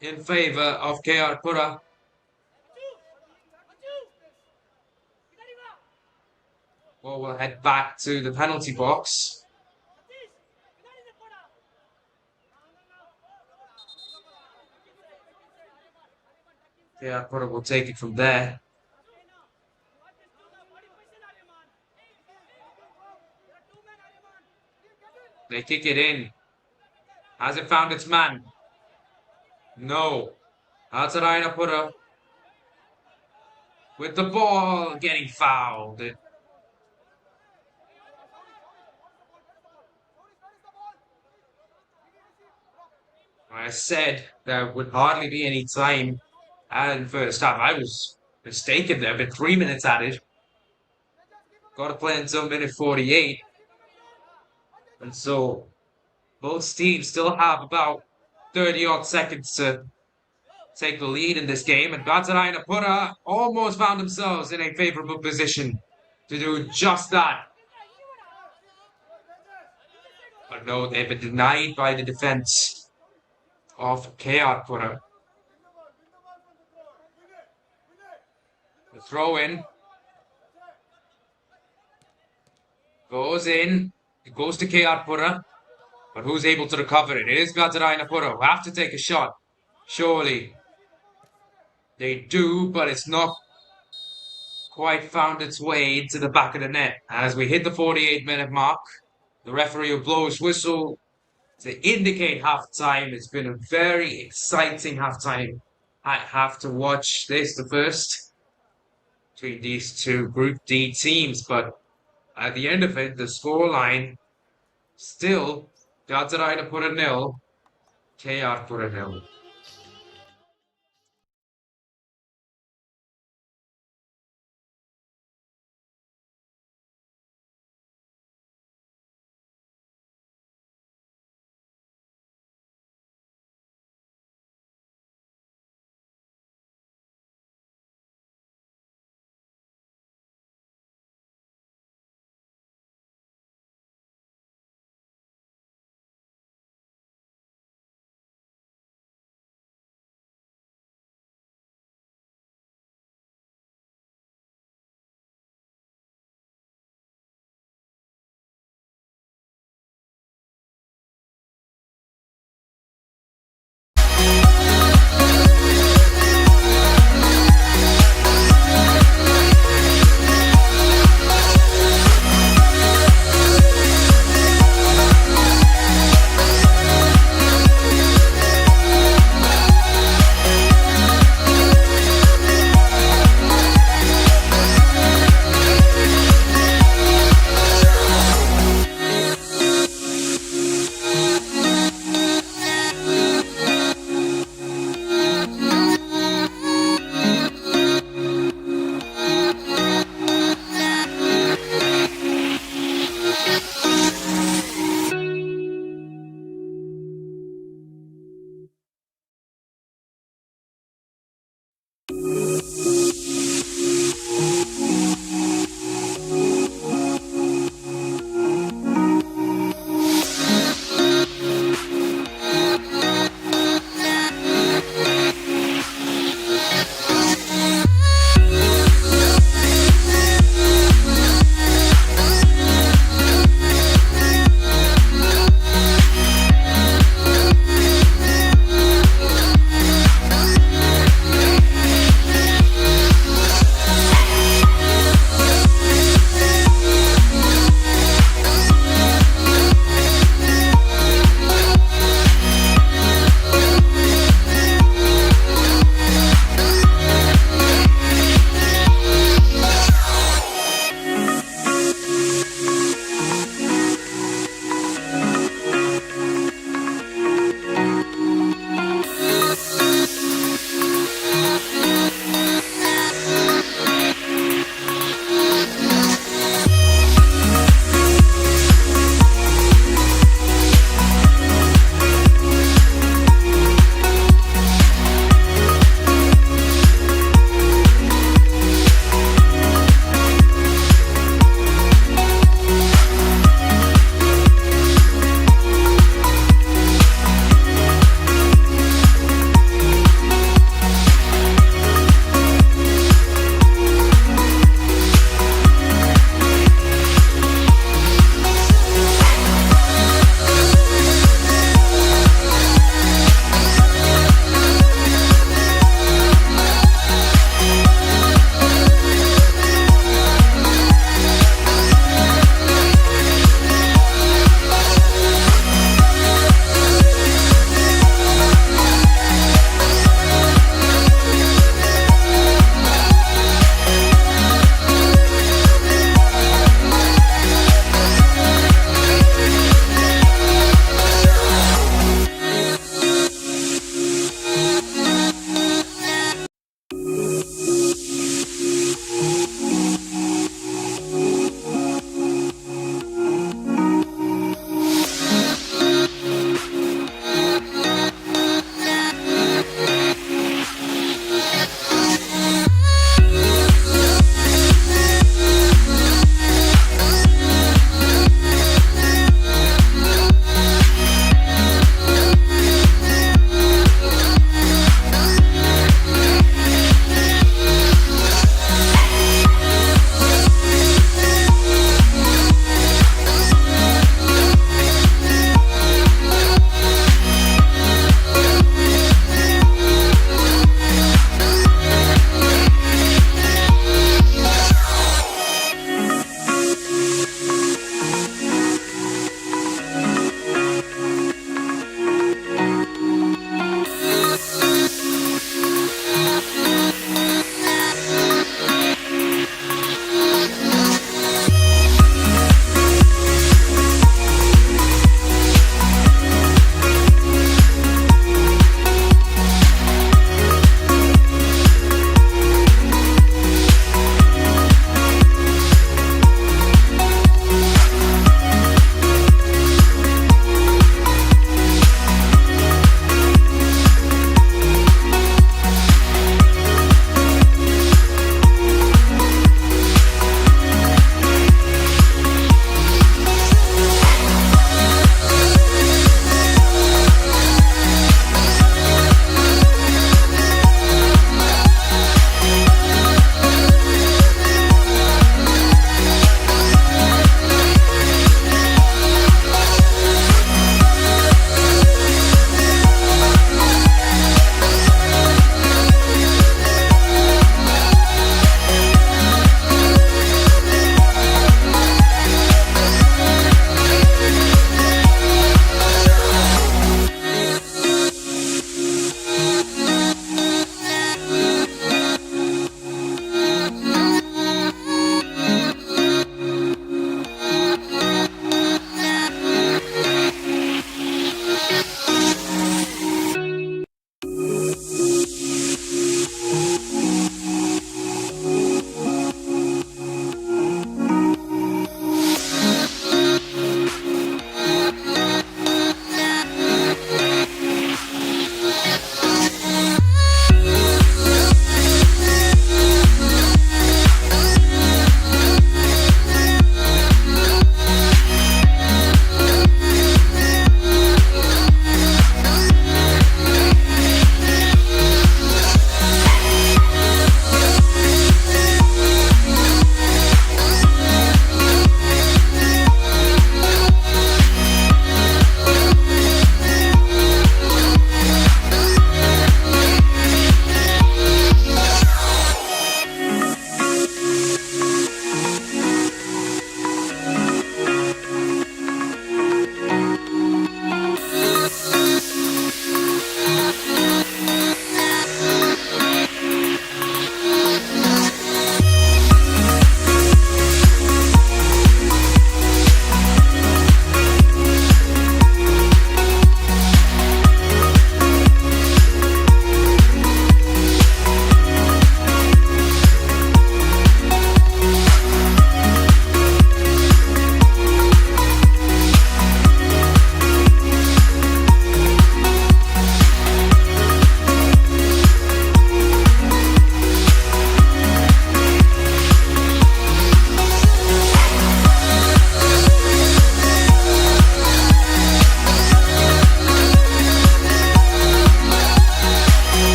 in favor of Pura. Well, we'll head back to the penalty box. Pura will take it from there. They kick it in. Has it found its man? No. Byatarayanapura with the ball getting fouled. I said there would hardly be any time added in first half. I was mistaken there, but 3 minutes added. Got to play until minute 48. And so both teams still have about 30-odd seconds to take the lead in this game. And Byatarayanapura almost found themselves in a favorable position to do just that. But no, they've been denied by the defense of Pura. The throw in goes in. It goes to Pura. But who's able to recover it? It is Byatarayanapura who have to take a shot. Surely. They do, but it's not quite found its way to the back of the net. As we hit the 48-minute mark, the referee will blow his whistle to indicate half-time. It's been a very exciting half-time. I have to watch this, the first between these two Group D teams. But at the end of it, the scoreline still Byatarayanapura 0, Pura 0.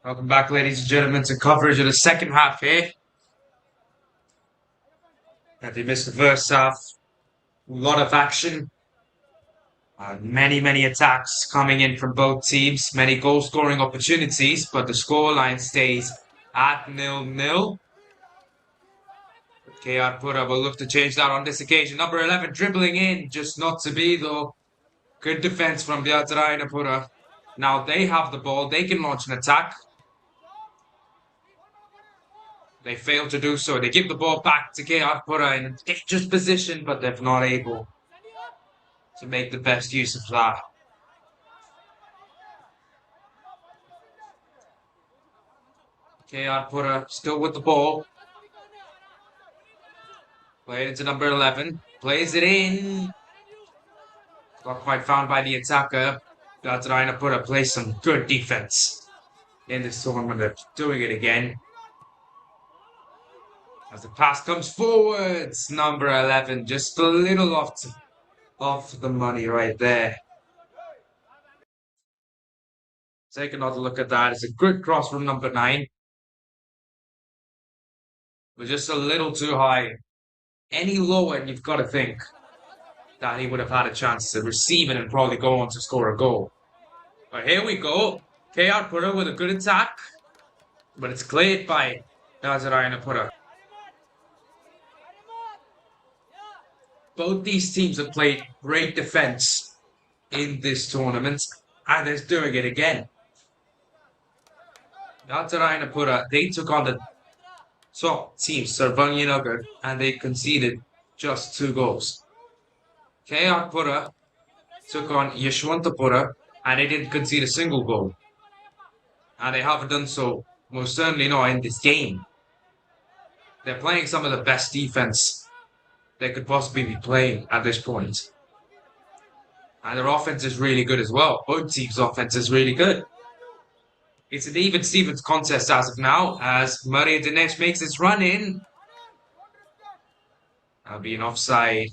Welcome back, ladies and gentlemen, to coverage of the second half here. If you missed the first half, a lot of action. Many attacks coming in from both teams, many goal-scoring opportunities, but the scoreline stays at 0-0. KR Pura will look to change that on this occasion. Number 11 dribbling in, just not to be though. Good defense from Byatarayanapura. Now they have the ball, they can launch an attack. They fail to do so. They give the ball back to KR Pura in a dangerous position, but they're not able to make the best use of that. KR Pura still with the ball. Played into number 11. Plays it in. Not quite found by the attacker. Byatarayanapura plays some good defense in this tournament. They're doing it again. As the pass comes forwards, number 11, just a little off the money right there. Take another look at that. It's a good cross from number 9. But just a little too high. Any lower, and you've got to think that he would have had a chance to receive it and probably go on to score a goal. But here we go. KR Pura with a good attack. But it's cleared by Byatarayanapura. Both these teams have played great defense in this tournament, and they're doing it again. Byatarayanapura, they took on the top team, Sarvanyanagar, and they conceded just 2 goals. KR Pura took on Yeshwantapura, and they didn't concede a single goal. And they haven't done so, most certainly not in this game. They're playing some of the best defense they could possibly be playing at this point. And their offense is really good as well. Both teams' offense is really good. It's an even Stevens contest as of now, as Maria Dinesh makes its run in. That'll be an offside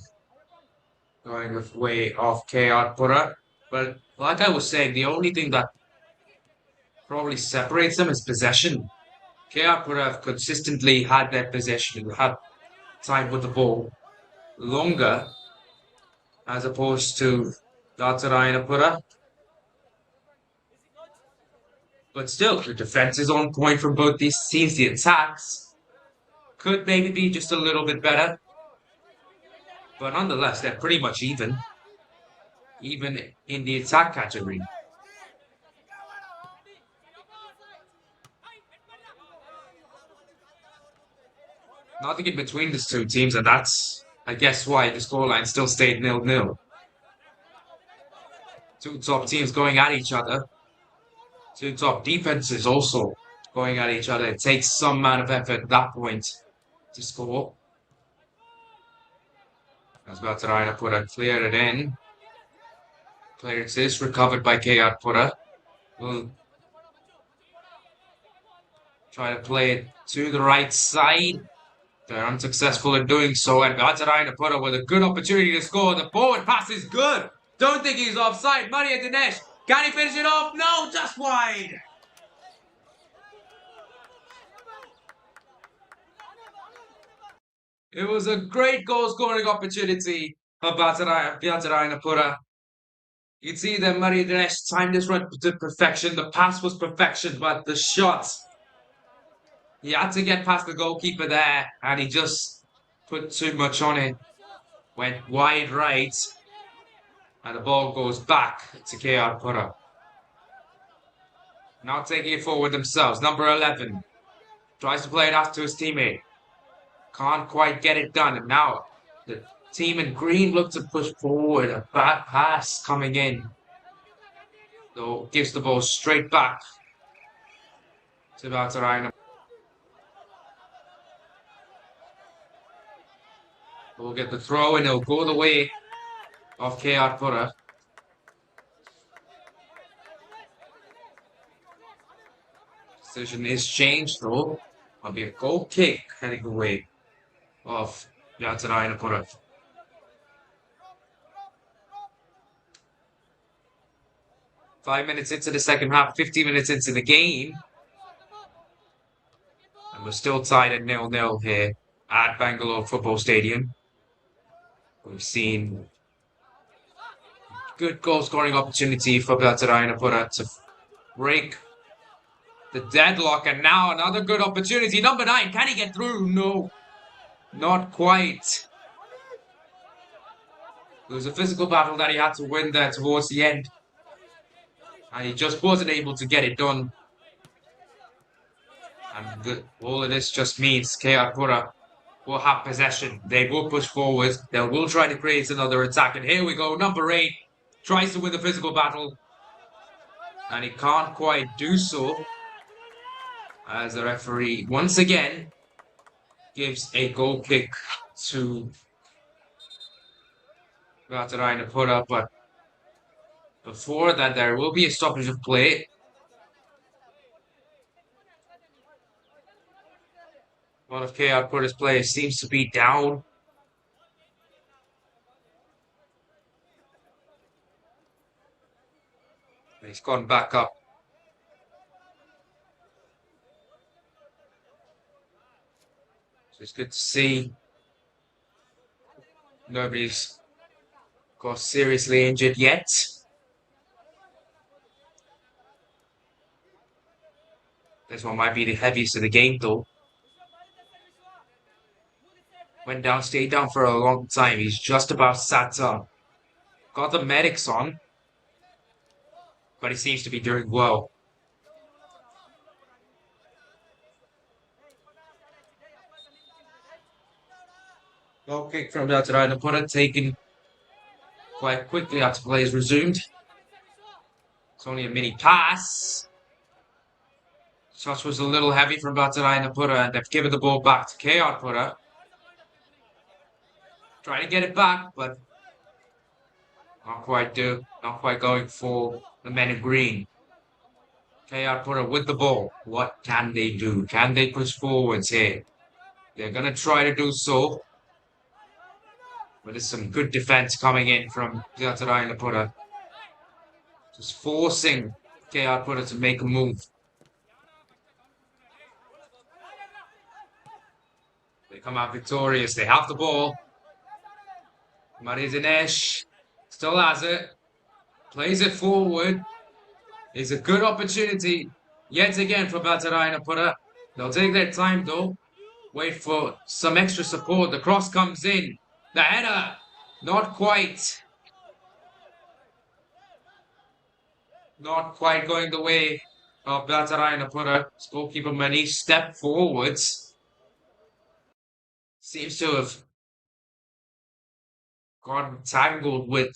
going the way of KR Pura. But like I was saying, the only thing that probably separates them is possession. KR Pura have consistently had their possession and had time with the ball longer as opposed to Byatarayanapura. But still, the defense is on point from both these teams. The attacks could maybe be just a little bit better. But nonetheless, they're pretty much even in the attack category. Nothing in between these two teams, and that's, I guess, why the scoreline still stayed 0-0. Two top teams going at each other. Two top defenses also going at each other. It takes some amount of effort at that point to score. As Byatarayanapura cleared it in. Clearance is recovered by KR Pura. Will try to play it to the right side. They're unsuccessful in doing so, and Byatarayanapura with a good opportunity to score. The forward pass is good. Don't think he's offside. Maria Dinesh, can he finish it off? No, just wide. It was a great goal-scoring opportunity for Byatarayanapura. You'd see that Maria Dinesh timed this run to perfection. The pass was perfection, but the shot, he had to get past the goalkeeper there, and he just put too much on it. Went wide right, and the ball goes back to KR Pura. Now taking it forward themselves. Number 11 tries to play it out to his teammate. Can't quite get it done. And now the team in green look to push forward. A bad pass coming in. So gives the ball straight back to Byatarayanapura. We'll get the throw and it'll go the way of KR Pura. Decision is changed though. It'll be a goal kick heading the way of Byatarayanapura. Five minutes into the second half, 15 minutes into the game. And we're still tied at 0-0 here at Bangalore Football Stadium. We've seen good goal scoring opportunity for Byatarayanapura to break the deadlock, and now another good opportunity. Number 9, can he get through? No, not quite. It was a physical battle that he had to win there towards the end, and he just wasn't able to get it done. And all of this just means KR Pura will have possession. They will push forward. They will try to create another attack. And here we go. Number 8 tries to win the physical battle, and he can't quite do so, as the referee once again gives a goal kick to Byatarayanapura. But before that, there will be a stoppage of play. One of KR Pura's players seems to be down. He's gone back up. So it's good to see nobody's got seriously injured yet. This one might be the heaviest of the game, though. Went down, stayed down for a long time. He's just about sat up. Got the medics on, but he seems to be doing well. Goal kick from Byatarayanapura taken quite quickly after play is resumed. It's only a mini pass. Shot was a little heavy from Byatarayanapura, and they've given the ball back to KR Pura. Trying to get it back, but not quite going for the men in green. KR Pura with the ball. What can they do? Can they push forwards here? They're going to try to do so. But there's some good defense coming in from Byatarayanapura. Just forcing KR Pura to make a move. They come out victorious. They have the ball. Dinesh still has it. Plays it forward. It's a good opportunity yet again for Byatarayanapura. They'll take their time though. Wait for some extra support. The cross comes in. The header, not quite. Not quite going the way of Byatarayanapura. Goalkeeper Manish stepped forwards. Seems to have gotten tangled with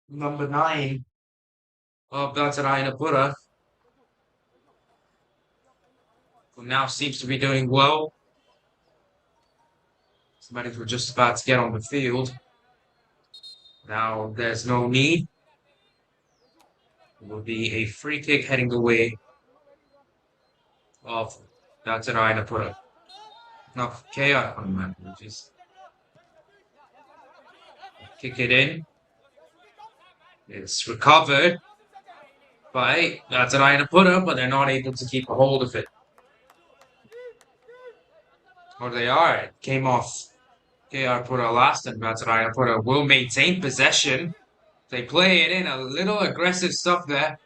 number 9 of Byatarayanapura, who now seems to be doing well. Somebody who just about to get on the field. Now there's no need. It will be a free kick heading the way of Byatarayanapura. Now KR, just kick it in. It's recovered by Byatarayanapura, but they're not able to keep a hold of it. Or they are. It came off KR Pura last, and Byatarayanapura will maintain possession. They play it in, a little aggressive stuff there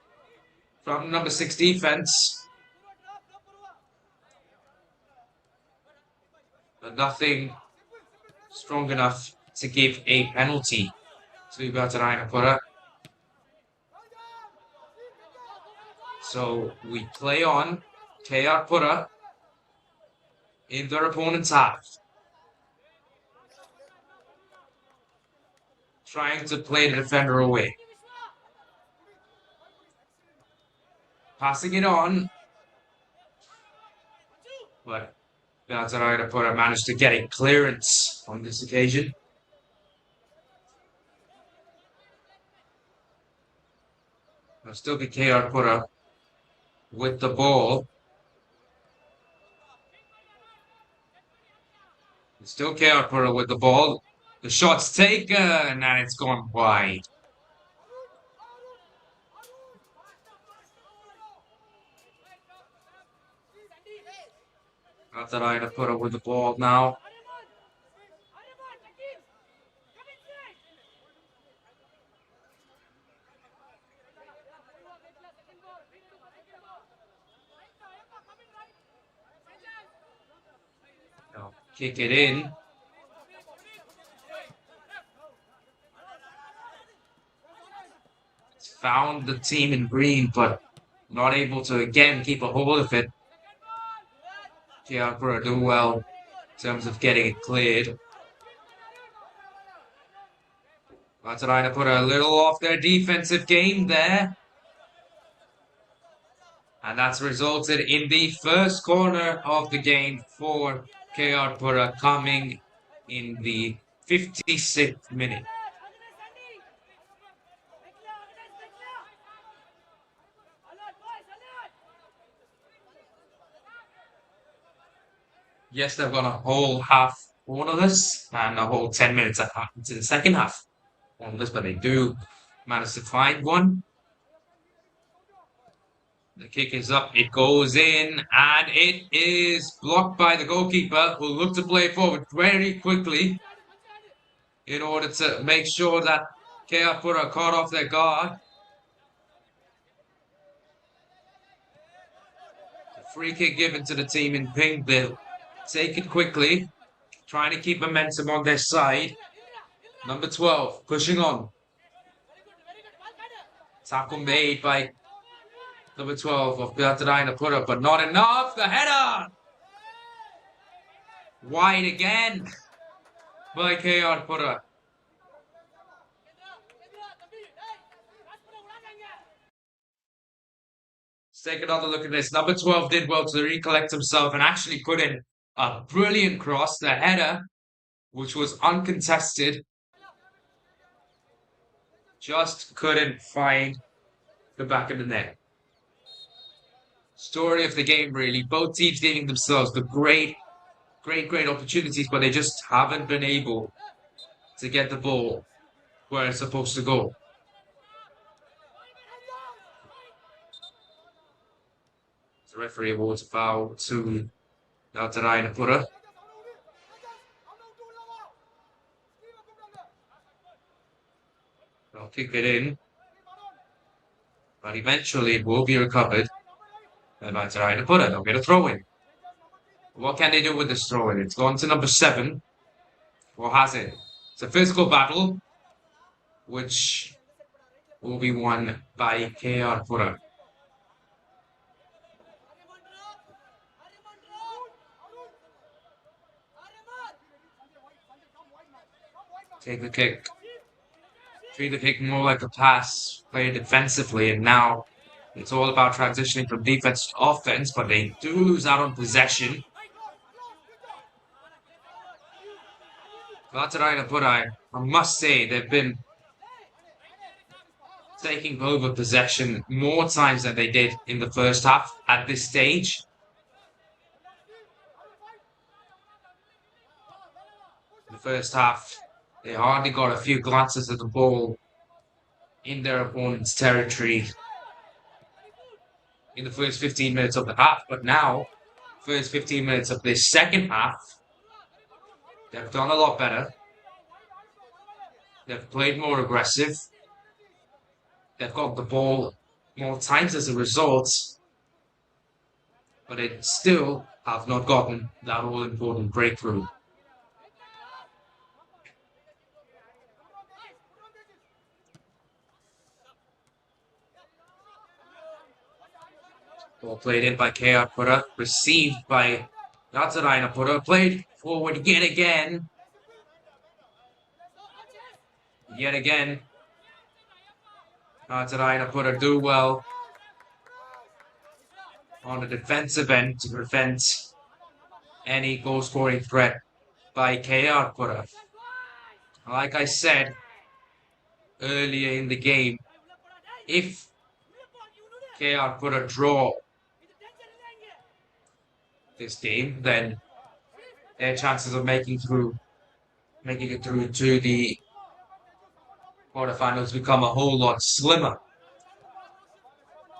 from number 6 defense. But nothing strong enough to give a penalty to Byatarayanapura. So we play on. KR Pura in their opponent's half. Trying to play the defender away. Passing it on. But Byatarayanapura managed to get a clearance on this occasion. It'll still be KR Pura with the ball. It's still KR Pura with the ball. The shot's taken and it's gone wide. Byatarayanapura with the ball now. Now kick it in. Found the team in green, but not able to again keep a hold of it. Byatarayanapura do well in terms of getting it cleared. Byatarayanapura a little off their defensive game there. And that's resulted in the first corner of the game for Byatarayanapura coming in the 56th minute. Yes, they've got a whole half cornerless and a whole 10 minutes into the second half cornerless, but they do manage to find one. The kick is up, it goes in, and it is blocked by the goalkeeper, who look to play forward very quickly in order to make sure that Byatarayanapura caught off their guard. Free kick given to the team in pink. They'll take it quickly, trying to keep momentum on their side. Number 12, pushing on. Tackle made by number 12 of Byatarayanapura, but not enough. The header! Wide again by Byatarayanapura. Let's take another look at this. Number 12 did well to recollect himself and actually put in a brilliant cross. The header, which was uncontested, just couldn't find the back of the net. Story of the game, really. Both teams giving themselves the great opportunities, but they just haven't been able to get the ball where it's supposed to go. The referee awards a foul to Byatarayanapura. They'll kick it in, but eventually it will be recovered. And Byatarayanapura, they'll get a throw in. What can they do with this throw in? It's gone to number 7. Or has it? It's a physical battle, which will be won by Byatarayanapura. Take the kick. Treat the kick more like a pass, play defensively, and now it's all about transitioning from defense to offense, but they do lose out on possession. Byatarayanapura, I must say, they've been taking over possession more times than they did in the first half at this stage. In the first half, they hardly got a few glances at the ball in their opponent's territory in the first 15 minutes of the half, but now, first 15 minutes of this second half, they've done a lot better. They've played more aggressive. They've got the ball more times as a result, but they still have not gotten that all-important breakthrough. Ball played in by Byatarayanapura, received by Byatarayanapura, played forward yet again. Yet again, Byatarayanapura do well on the defensive end to prevent any goal-scoring threat by Byatarayanapura. Like I said earlier in the game, if Byatarayanapura draw this game, then their chances of making it through to the quarterfinals become a whole lot slimmer,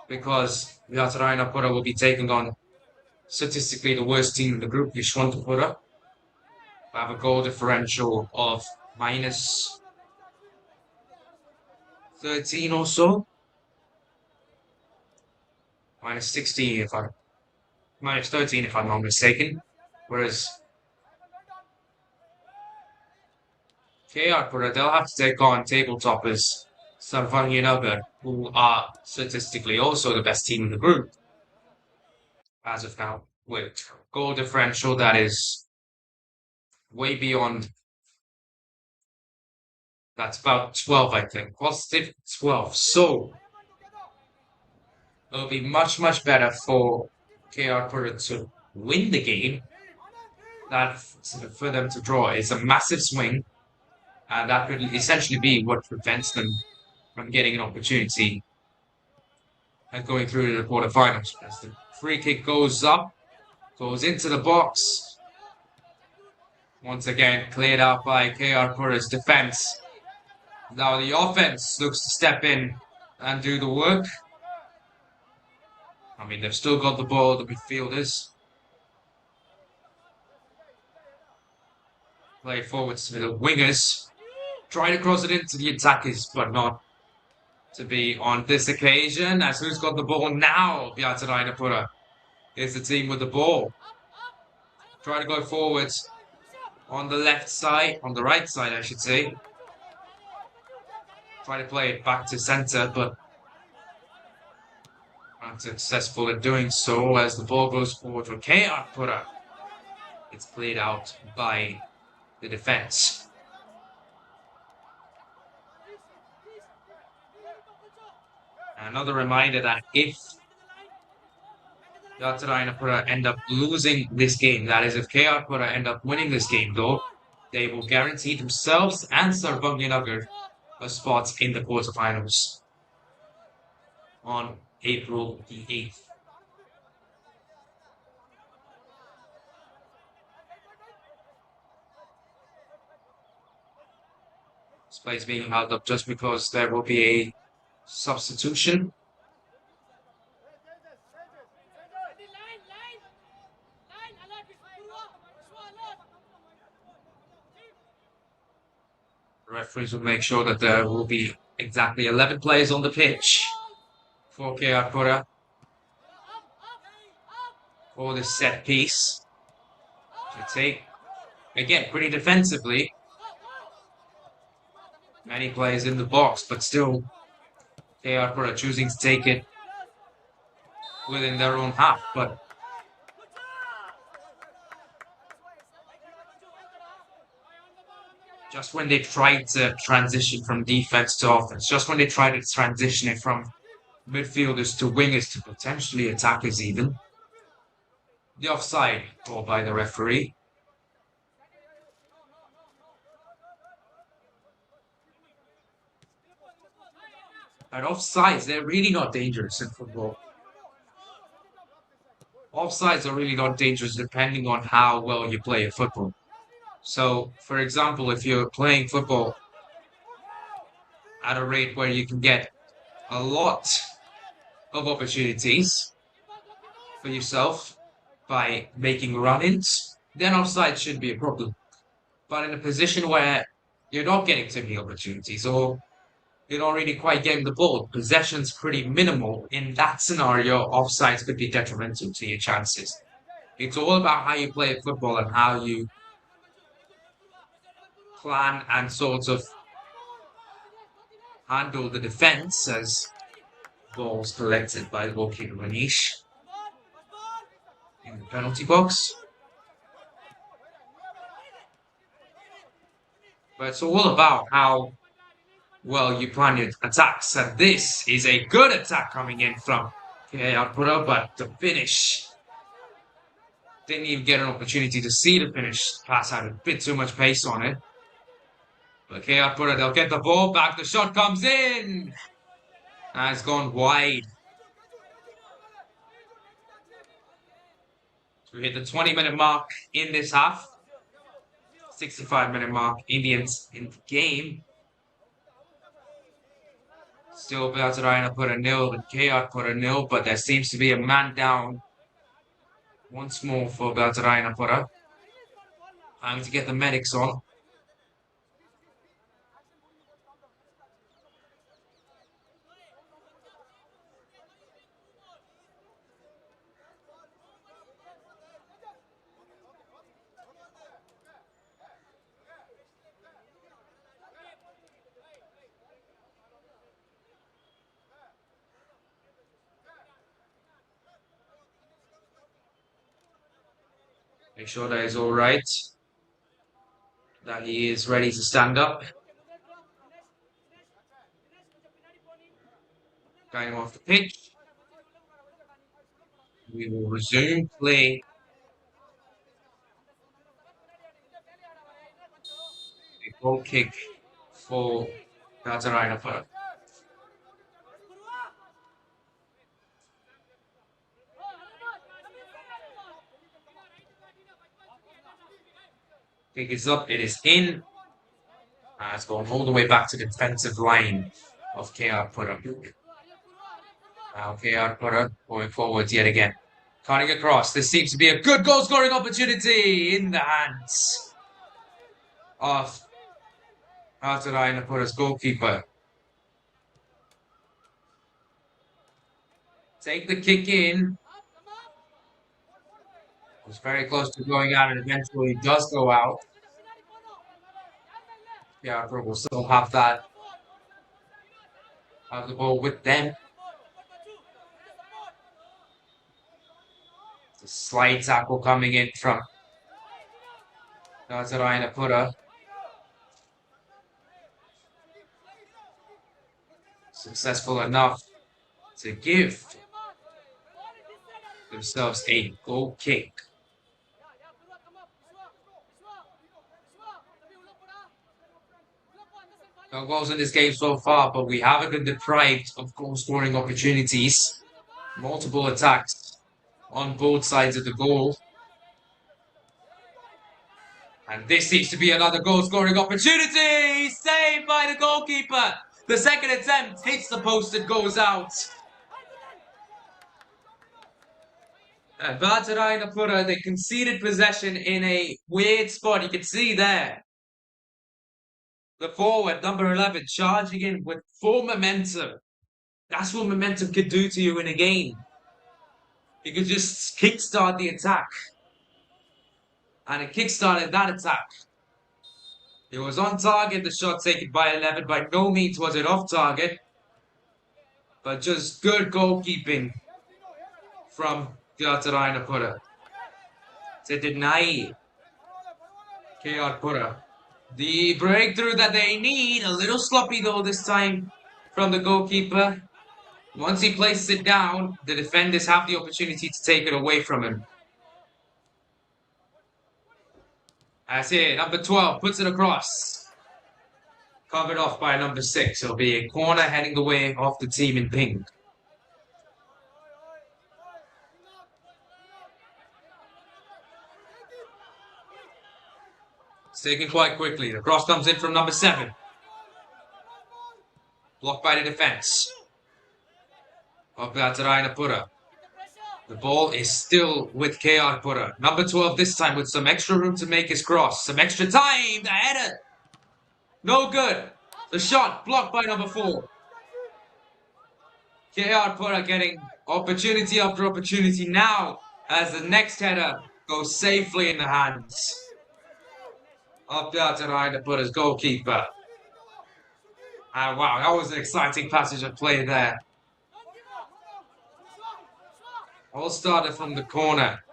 because Byatarayanapura will be taking on statistically the worst team in the group, Pura. Have a goal differential of minus 13 or so. Minus 16 if I minus 13 if I'm not mistaken. Whereas Pura, they'll have to take on table toppers Sarvanyanagar, who are statistically also the best team in the group as of now, with goal differential that is way beyond. That's about 12, I think. Positive 12. So it'll be much, much better for Pura to win the game than for them to draw. It's a massive swing, and that could essentially be what prevents them from getting an opportunity and going through to the quarterfinals. As the free kick goes up, goes into the box. Once again, cleared out by Pura's defense. Now the offense looks to step in and do the work. I mean, they've still got the ball, the midfielders. Play forwards to the wingers. Try to cross it into the attackers, but not to be on this occasion. As who's got the ball now? Byatarayanapura is the team with the ball. Try to go forwards on the left side, on the right side, I should say. Try to play it back to centre, but unsuccessful in doing so as the ball goes forward for Pura. It's played out by the defense. Another reminder that if Byatarayanapura end up losing this game, that is, if Pura end up winning this game, though, they will guarantee themselves and Sarvanyanagar a spot in the quarterfinals on April the 8th. This play is being held up just because there will be a substitution. The referees will make sure that there will be exactly 11 players on the pitch for Pura for this set piece to take. Again, pretty defensively. Many players in the box, but still Pura choosing to take it within their own half. But just when they tried to transition from defense to offense, just when they tried to transition it from midfielders to wingers to potentially attackers even, the offside called by the referee. And offsides, they're really not dangerous in football. Offsides are really not dangerous depending on how well you play football. So, for example, if you're playing football at a rate where you can get a lot of opportunities for yourself by making run-ins, then offside shouldn't be a problem. But in a position where you're not getting too many opportunities, or you're not really quite getting the ball, possession's pretty minimal, in that scenario, offsides could be detrimental to your chances. It's all about how you play football and how you plan and sort of handle the defense as balls collected by the goalkeeper Manish in the penalty box. But it's all about how well you plan your attacks. And this is a good attack coming in from Pura, but the finish didn't even get an opportunity to see the finish. Pass had a bit too much pace on it. But Pura, they'll get the ball back. The shot comes in. And it's gone wide. So we hit the 20-minute mark in this half. 65-minute mark in the game. Still Byatarayanapura 0 and Pura 0, but there seems to be a man down Once more for Byatarayanapura. Time to get the medics on. Make sure that he's all right. That he is ready to stand up. Guide him off the pitch. We will resume play. A goal kick for Byatarayanapura. Kick is up, it is in. It's gone all the way back to the defensive line of KR Pura. Now KR Pura going forwards yet again. Cutting across. This seems to be a good goal scoring opportunity in the hands of Byatarayanapura's goalkeeper. Take the kick in. It was very close to going out and eventually does go out. Yeah, will still have that. Have the ball with them. It's a slight tackle coming in from Byatarayanapura. Successful enough to give themselves a goal kick. No goals in this game so far, but we haven't been deprived of goal-scoring opportunities. Multiple attacks on both sides of the goal. And this seems to be another goal-scoring opportunity! Saved by the goalkeeper! The second attempt hits the post and goes out. And Byatarayanapura, they conceded possession in a weird spot. You can see there. The forward, number 11, charging in with full momentum. That's what momentum can do to you in a game. You can just kickstart the attack. And it kickstarted that attack. It was on target, the shot taken by 11. By no means was it off target. But just good goalkeeping from Byatarayanapura to deny KR Pura the breakthrough that they need. A little sloppy though this time from the goalkeeper. Once he places it down, the defenders have the opportunity to take it away from him. That's it, number 12 puts it across. Covered off by number 6. It'll be a corner heading the way of the team in pink. It's taken quite quickly. The cross comes in from number 7. Blocked by the defense of Byatarayanapura. The ball is still with KR Pura. Number 12 this time with some extra room to make his cross. Some extra time. The header. No good. The shot blocked by number 4. KR Pura getting opportunity after opportunity now as the next header goes safely in the hands of Byatarayanapura's goalkeeper. And wow, that was an exciting passage of play there. All started from the corner.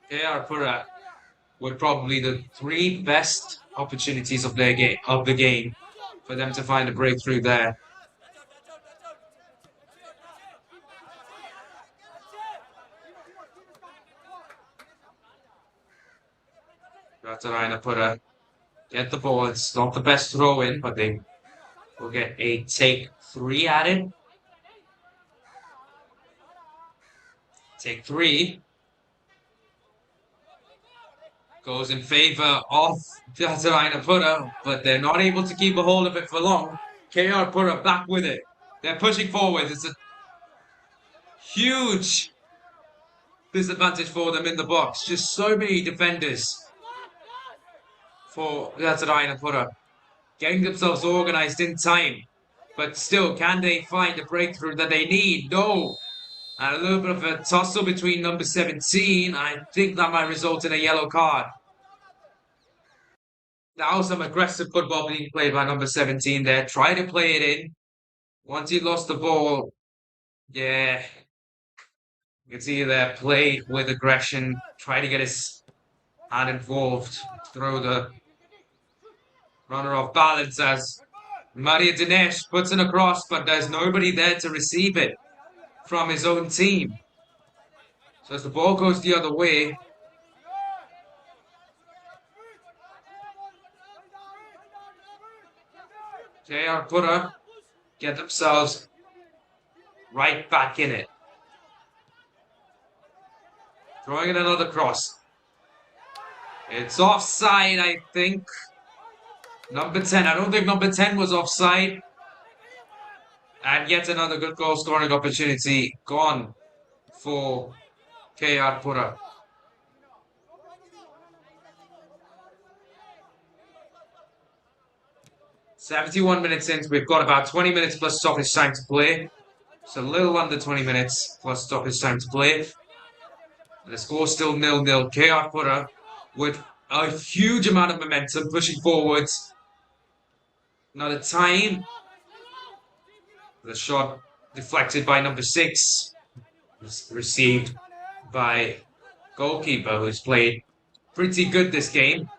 KR Pura were probably the 3 best opportunities of the game for them to find a breakthrough there. Byatarayanapura get the ball. It's not the best throw in, but they will get a take 3 at it. Take 3 goes in favor of Byatarayanapura, but they're not able to keep a hold of it for long. KR Pura back with it. They're pushing forward. Huge disadvantage for them in the box. Just so many defenders for Byatarayanapura getting themselves organised in time. But still, can they find the breakthrough that they need? No. And a little bit of a tussle between number 17. I think that might result in a yellow card. Now some aggressive football being played by number 17 there. Try to play it in. Once he lost the ball, yeah. You can see there, play with aggression. Try to get his hand involved. Throw the runner off balance as Maria Dinesh puts it across, but there's nobody there to receive it from his own team. So as the ball goes the other way, KR Pura get themselves right back in it. Throwing in another cross. It's offside, I think. Number 10. I don't think number 10 was offside. And yet another good goal scoring opportunity gone for KR Pura. "71 minutes in, we've got about 20 minutes plus stoppage time to play. It's a little under 20 minutes plus stoppage time to play. The score's still 0-0. KR Pura with a huge amount of momentum pushing forwards. Another time. The shot deflected by number 6. Received by goalkeeper, who's played pretty good this game.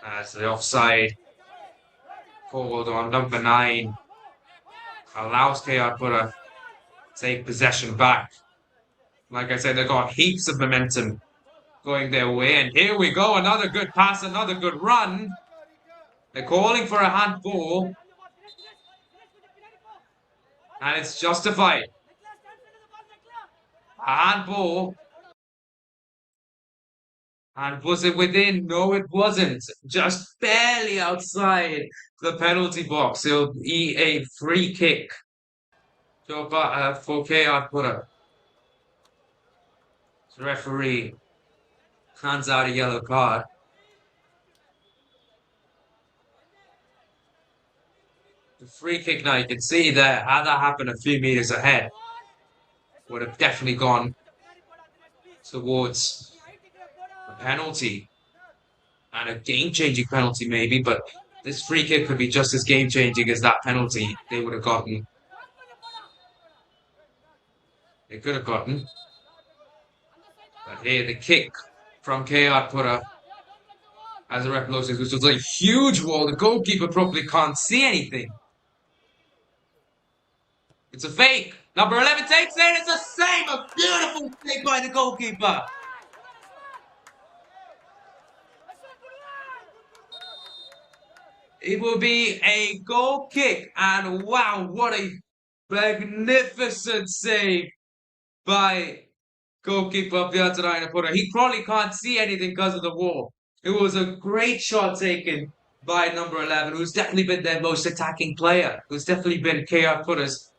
As the offside called on number 9 allows KR Pura to take possession back. Like I said, they've got heaps of momentum going their way. And here we go, another good pass, another good run. They're calling for a handball. And it's justified. A handball. And was it within? No, it wasn't. Just barely outside the penalty box. It'll be a free kick for KR Pura. The referee hands out a yellow card. The free kick now, you can see there, had that happened a few meters ahead, would have definitely gone towards a penalty. And a game-changing penalty maybe, but this free kick could be just as game-changing as that penalty they would have gotten. They could have gotten. But here, the kick from KR Pura as the ref blows it, which was a huge wall. The goalkeeper probably can't see anything. It's a fake. Number 11 takes it. It's a save. A beautiful save by the goalkeeper. It will be a goal kick. And wow, what a magnificent save by goalkeeper Byatarayanapura. He probably can't see anything because of the wall. It was a great shot taken by number 11, who's definitely been their most attacking player. Who's definitely been KR Pura's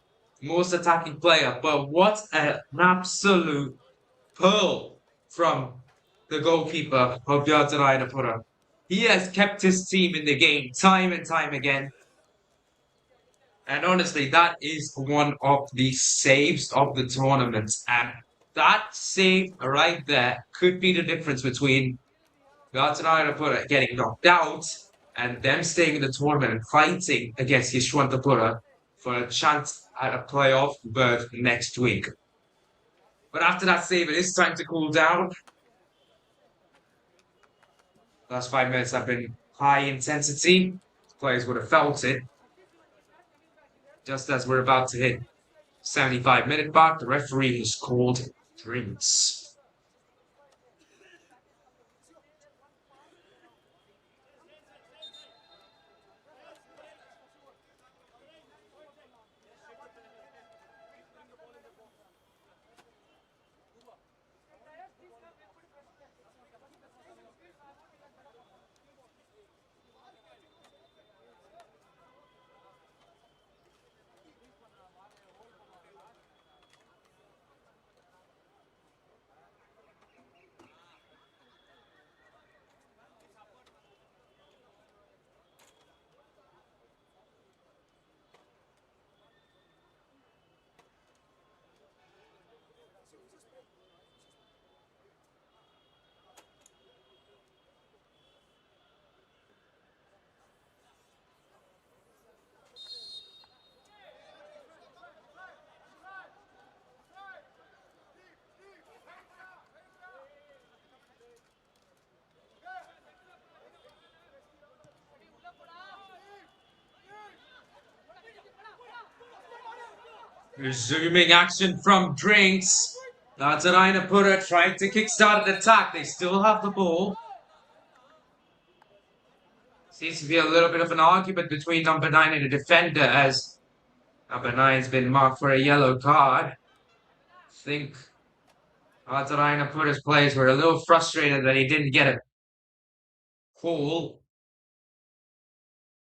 most attacking player. But what an absolute pearl from the goalkeeper of Byatarayanapura. He has kept his team in the game time and time again. And honestly, that is one of the saves of the tournament. And that save right there could be the difference between Byatarayanapura getting knocked out and them staying in the tournament and fighting against Yeshwantapura for a chance at a playoff berth next week. But after that save, it is time to cool down. Last 5 minutes have been high intensity. Players would have felt it. Just as we're about to hit 75-minute mark, the referee has called drinks. Resuming action from Drinks. Byatarayanapura trying to kickstart an attack. They still have the ball. Seems to be a little bit of an argument between number 9 and the defender as number 9's been marked for a yellow card. I think Byatarayanapura's players were a little frustrated that he didn't get a call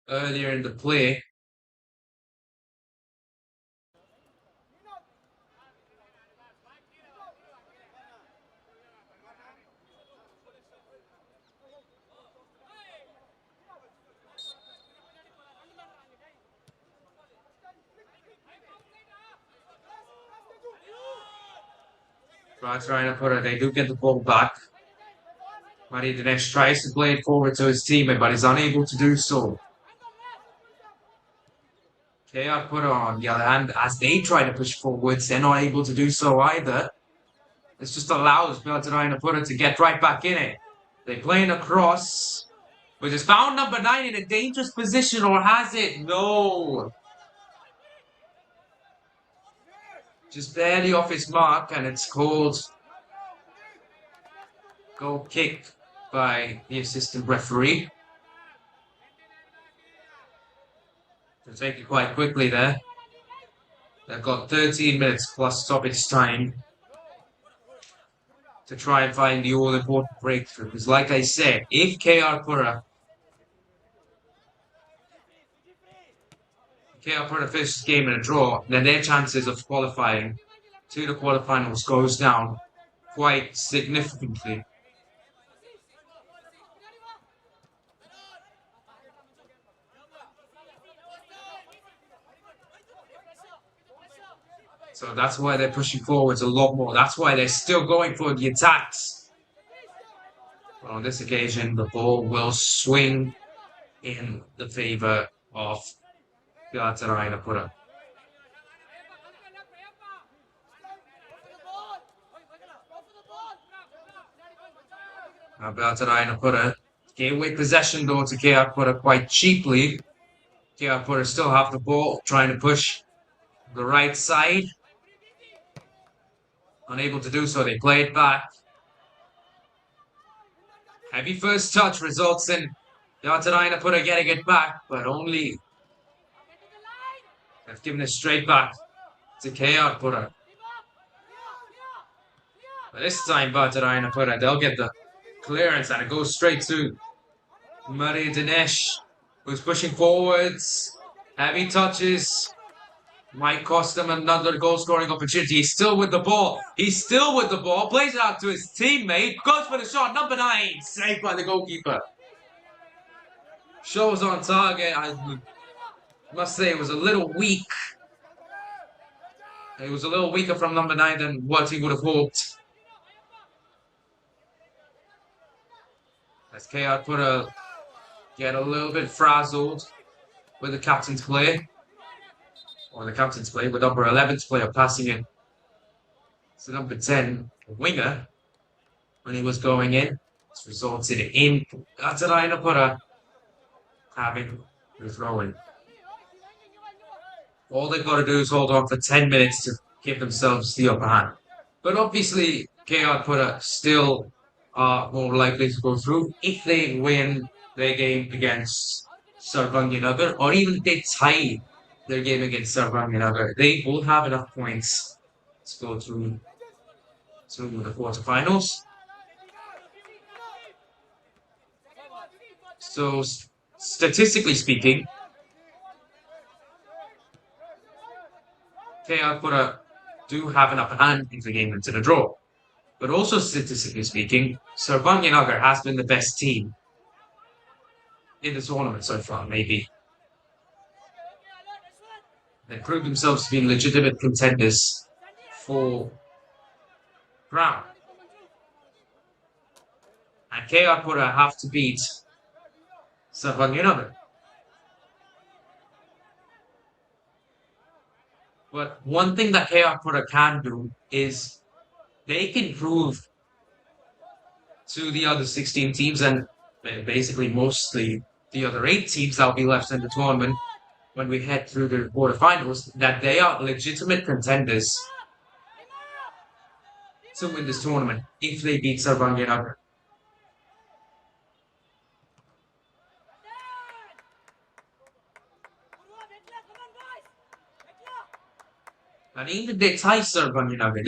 earlier in the play. Byatarayanapura, they do get the ball back. Dinesh tries to play it forward to his teammate, but is unable to do so. Pura, on the other hand, as they try to push forwards, they're not able to do so either. This just allows Byatarayanapura to get right back in it. They play it across, which has found number 9 in a dangerous position, or has it? No. Just barely off his mark, and it's called goal kick by the assistant referee. They'll take it quite quickly there. They've got 13 minutes plus stoppage time to try and find the all-important breakthrough. Because like I said, if Pura finishes the game in a draw, then their chances of qualifying to the quarterfinals goes down quite significantly. So that's why they're pushing forwards a lot more. That's why they're still going for the attacks. But on this occasion, the ball will swing in the favor of Byatarayanapura. Now Byatarayanapura gave away possession though to Pura quite cheaply. Pura still have the ball, trying to push the right side. Unable to do so, they play it back. Heavy first touch results in Byatarayanapura getting it back, but only they've given it straight back to Pura. But this time, Byatarayanapura, they'll get the clearance and it goes straight to Dinesh, who's pushing forwards. Heavy touches. Might cost them another goal-scoring opportunity. He's still with the ball. Plays it out to his teammate. Goes for the shot. Number 9. Saved by the goalkeeper. Shows on target. I must say it was a little weak. It was a little weaker from number 9 than what he would have hoped. As Pura get a little bit frazzled with the captain's play. Or the captain's play, with number 11's player passing it to number 10, winger, when he was going in. This resulted in Byatarayanapura having the throw-in. All they've got to do is hold on for 10 minutes to give themselves the upper hand. But obviously, Pura still are more likely to go through if they win their game against Sarvanginagar, or even if they tie their game against Sarvanginagar. They will have enough points to go through to the quarterfinals. So, statistically speaking, Pura do have an upper hand in the game into the draw. But also statistically speaking, Sarvanginagar has been the best team in the tournament so far, maybe. They proved themselves to be legitimate contenders for crown. And Pura have to beat Sarvanginagar. But one thing that Pura can do is they can prove to the other 16 teams and basically mostly the other 8 teams that will be left in the tournament when we head through the quarterfinals that they are legitimate contenders to win this tournament if they beat Sarbanganagara. And even if they tie Sarbanganagara,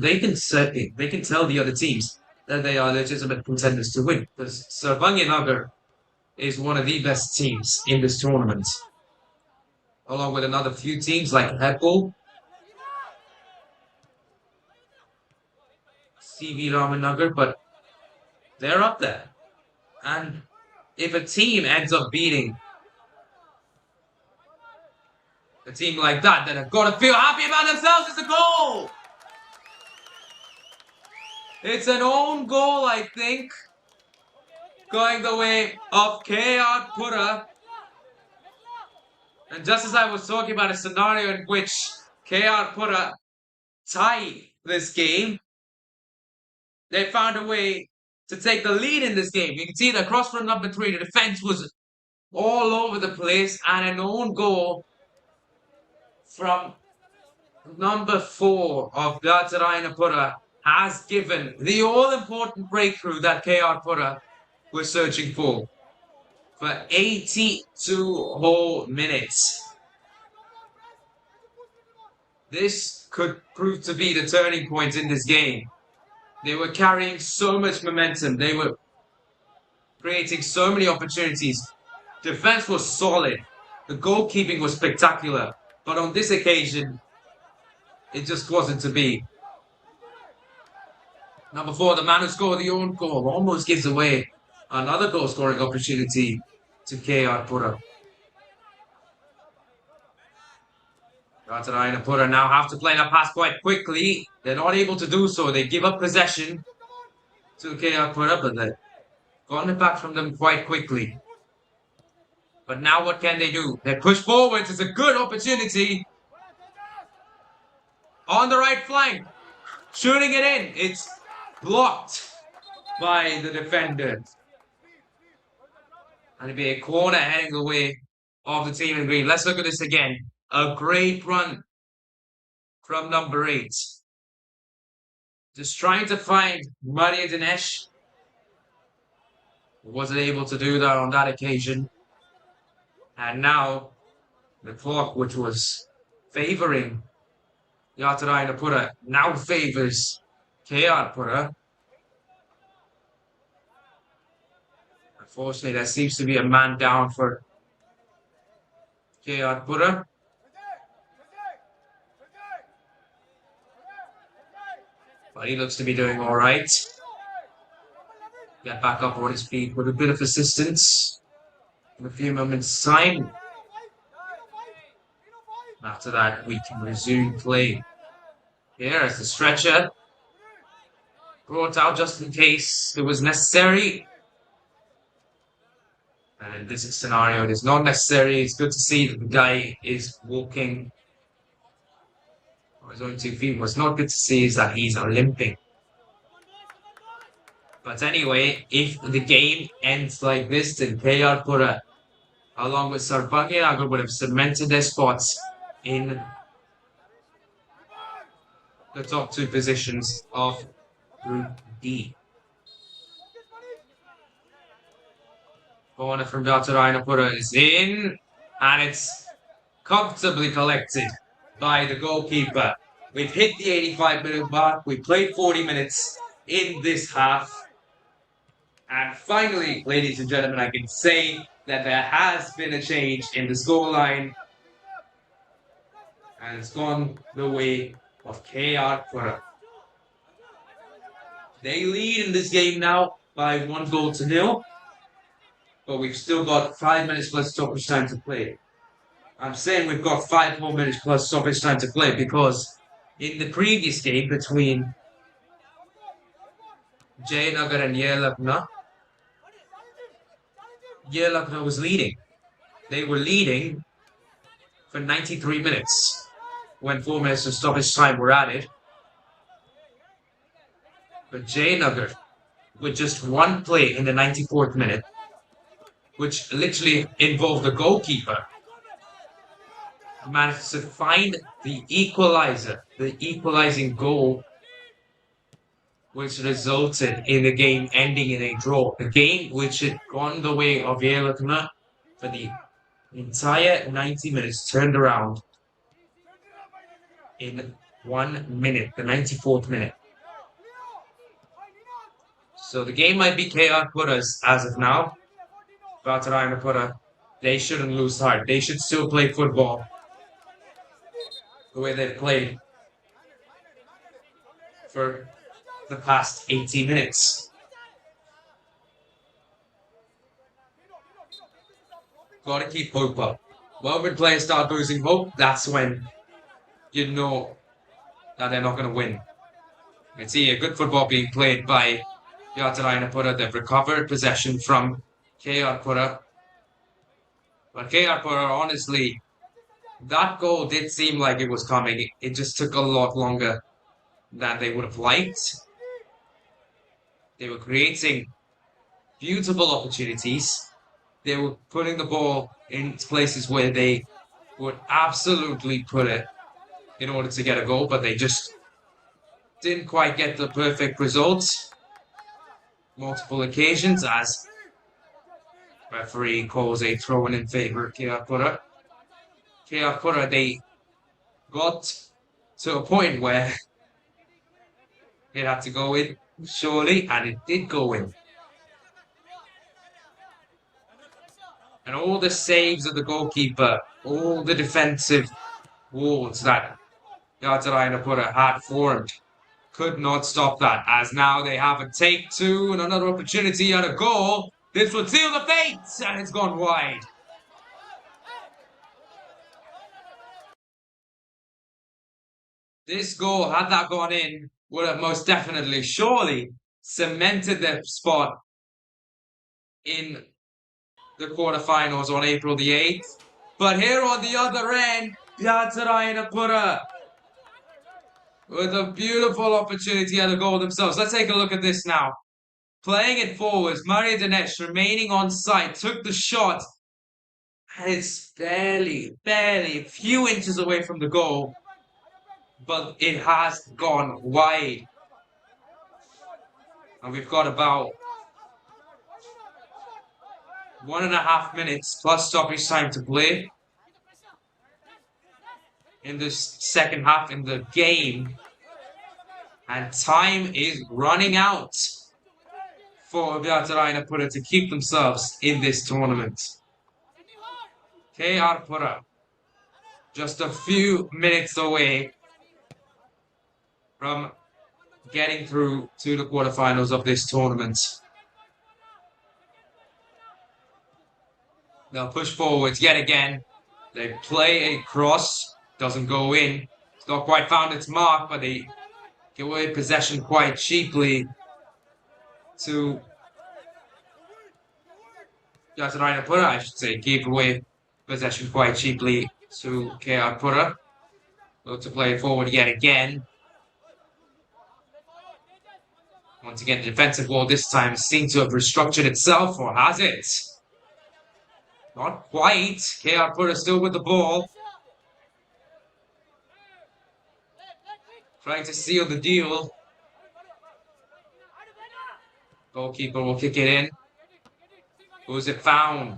they can tell the other teams that they are legitimate contenders to win because Sarbanganagara is one of the best teams in this tournament, along with another few teams like Apple, CV Ramanagar, but they're up there. And if a team ends up beating a team like that, then have got to feel happy about themselves. It's a goal! It's an own goal, I think, going the way of KR Pura. And just as I was talking about a scenario in which KR Pura tie this game, they found a way to take the lead in this game. You can see the cross from number 3, the defense was all over the place, and an own goal from number 4 of Byatarayanapura has given the all-important breakthrough that KR Pura was searching for 82 whole minutes. This could prove to be the turning point in this game. They were carrying so much momentum. They were creating so many opportunities. Defense was solid. The goalkeeping was spectacular. But on this occasion, it just wasn't to be. Number 4, the man who scored the own goal, almost gives away another goal-scoring opportunity to KR Pura. Byatarayanapura now have to play that pass quite quickly. They're not able to do so. They give up possession to KR Pura, but they've gotten it back from them quite quickly. But now what can they do? They push forwards. It's a good opportunity. On the right flank. Shooting it in. It's blocked by the defender. And it'll be a corner heading the way of the team in green. Let's look at this again. A great run from number 8. Just trying to find Maria Dinesh. Wasn't able to do that on that occasion. And now the clock, which was favoring Byatarayanapura, now favors KR Pura. Unfortunately, there seems to be a man down for KR Pura. But he looks to be doing all right. Get back up on his feet with a bit of assistance. In a few moments' time. After that, we can resume play. Here as the stretcher brought out just in case it was necessary. And in this scenario, it is not necessary. It's good to see that the guy is walking on his own 2 feet. What's not good to see is that he's limping. But anyway, if the game ends like this, then KR Pura, along with Sarbanganagara, would have cemented their spots in the top 2 positions of Group D. Corner from Byatarayanapura is in, and it's comfortably collected by the goalkeeper. We've hit the 85-minute mark. We played 40 minutes in this half. And finally, ladies and gentlemen, I can say that there has been a change in the scoreline. And it's gone the way of KR Pura. They lead in this game now by 1-0. But we've still got 5 minutes plus stoppage time to play. I'm saying we've got 5 more minutes plus stoppage time to play because in the previous game between Jayanagar and Yelakna was leading. They were leading for 93 minutes when 4 minutes of stoppage time were added. But Jayanagar, with just one play in the 94th minute, which literally involved the goalkeeper, managed to find the equalizer, the equalizing goal, which resulted in the game ending in a draw. The game which had gone the way of Yelakna for the entire 90 minutes turned around in 1 minute, the 94th minute. So the game might be KR Pura's as of now. Byatarayanapura, they shouldn't lose heart. They should still play football the way they've played for the past 80 minutes. Gotta keep hope up. Well, when players start losing hope, that's when you know that they're not going to win. You can see a good football being played by Byatarayanapura. They've recovered possession from KR Pura. But KR Pura, honestly, that goal did seem like it was coming. It just took a lot longer than they would have liked. They were creating beautiful opportunities. They were putting the ball in places where they would absolutely put it in order to get a goal, but they just didn't quite get the perfect results. Multiple occasions as referee calls a throw-in in favor of KR Pura. KR Pura, they got to a point where it had to go in, surely, and it did go in. And all the saves of the goalkeeper, all the defensive walls that Byatarayanapura had formed could not stop that, as now they have a take two and another opportunity at a goal. This would seal the fate, and it's gone wide. This goal, had that gone in, would have most definitely, surely, cemented their spot in the quarterfinals on April the 8th. But here on the other end, Byatarayanapura with a beautiful opportunity at the goal themselves. Let's take a look at this now. Playing it forwards, Maria Dinesh remaining on site, took the shot, and it's barely a few inches away from the goal, but it has gone wide. And we've got about 1.5 minutes plus stoppage time to play in this second half in the game. And time is running out for Byatarayanapura to keep themselves in this tournament. KR Pura, just a few minutes away from getting through to the quarterfinals of this tournament. They'll push forwards yet again. They play a cross, doesn't go in. It's not quite found its mark, but they give away possession quite cheaply to Byatarayanapura, I should say. Gave away possession quite cheaply to KR Pura. Look to play it forward yet again. Once again, the defensive wall this time seems to have restructured itself, or has it? Not quite. KR Pura still with the ball. Trying to seal the deal. Goalkeeper will kick it in. Who's it found?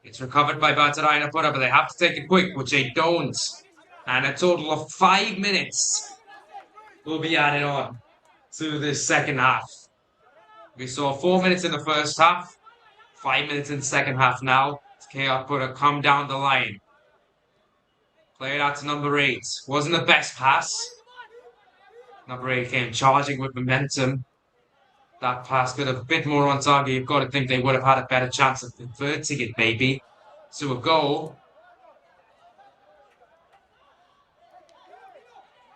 It's recovered by Byatarayanapura, but they have to take it quick, which they don't. And a total of 5 minutes will be added on to this second half. We saw 4 minutes in the first half, 5 minutes in the second half now. KR Pura come down the line. Play it out to number 8. Wasn't the best pass. Number 8 came charging with momentum. That pass could have a bit more on target. You've got to think they would have had a better chance of converting it, maybe, to a goal.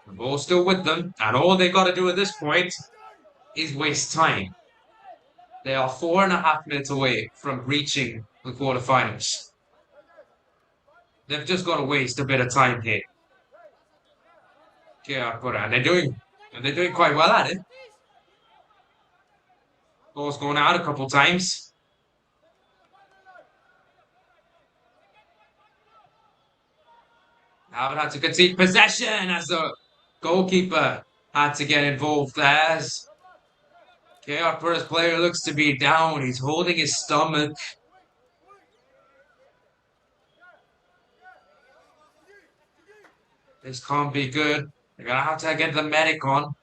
The ball's still with them, and all they've got to do at this point is waste time. They are 4.5 minutes away from reaching the quarterfinals. They've just got to waste a bit of time here. KR Pura, and they're doing quite well at it. Ball's gone out a couple times. Howard had to concede possession as the goalkeeper had to get involved there. KSFA's player looks to be down. He's holding his stomach. This can't be good. They're gonna have to get the medic on.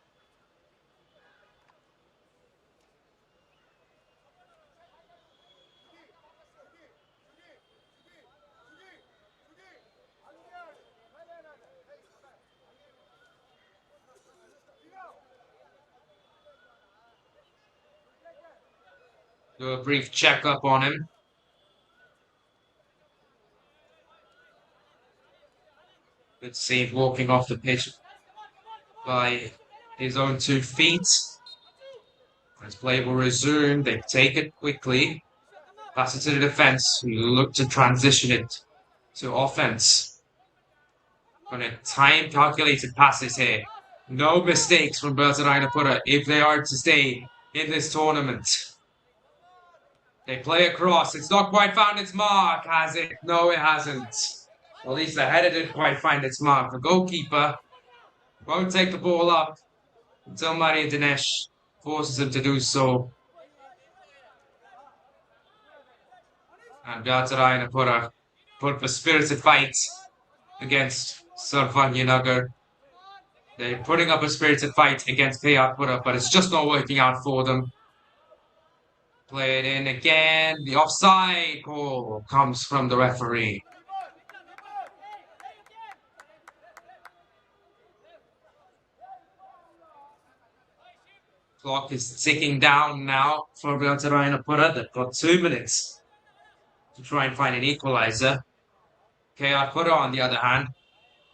Do a brief checkup on him. Good save walking off the pitch by his own 2 feet. As play will resume, they take it quickly. Pass it to the defense, who look to transition it to offense. Gonna time calculated passes here. No mistakes from Byatarayanapura if they are to stay in this tournament. They play across. It's not quite found its mark, has it? No, it hasn't. At least the header didn't quite find its mark. The goalkeeper won't take the ball up until Maria Dinesh forces him to do so. And Byatarayanapura put up a spirited fight against Sarvanyanagar. They're putting up a spirited fight against KSFA, but it's just not working out for them. Play it in again. The offside call comes from the referee. Clock is ticking down now for Byatarayanapura. They've got 2 minutes to try and find an equalizer. KSFA, on the other hand,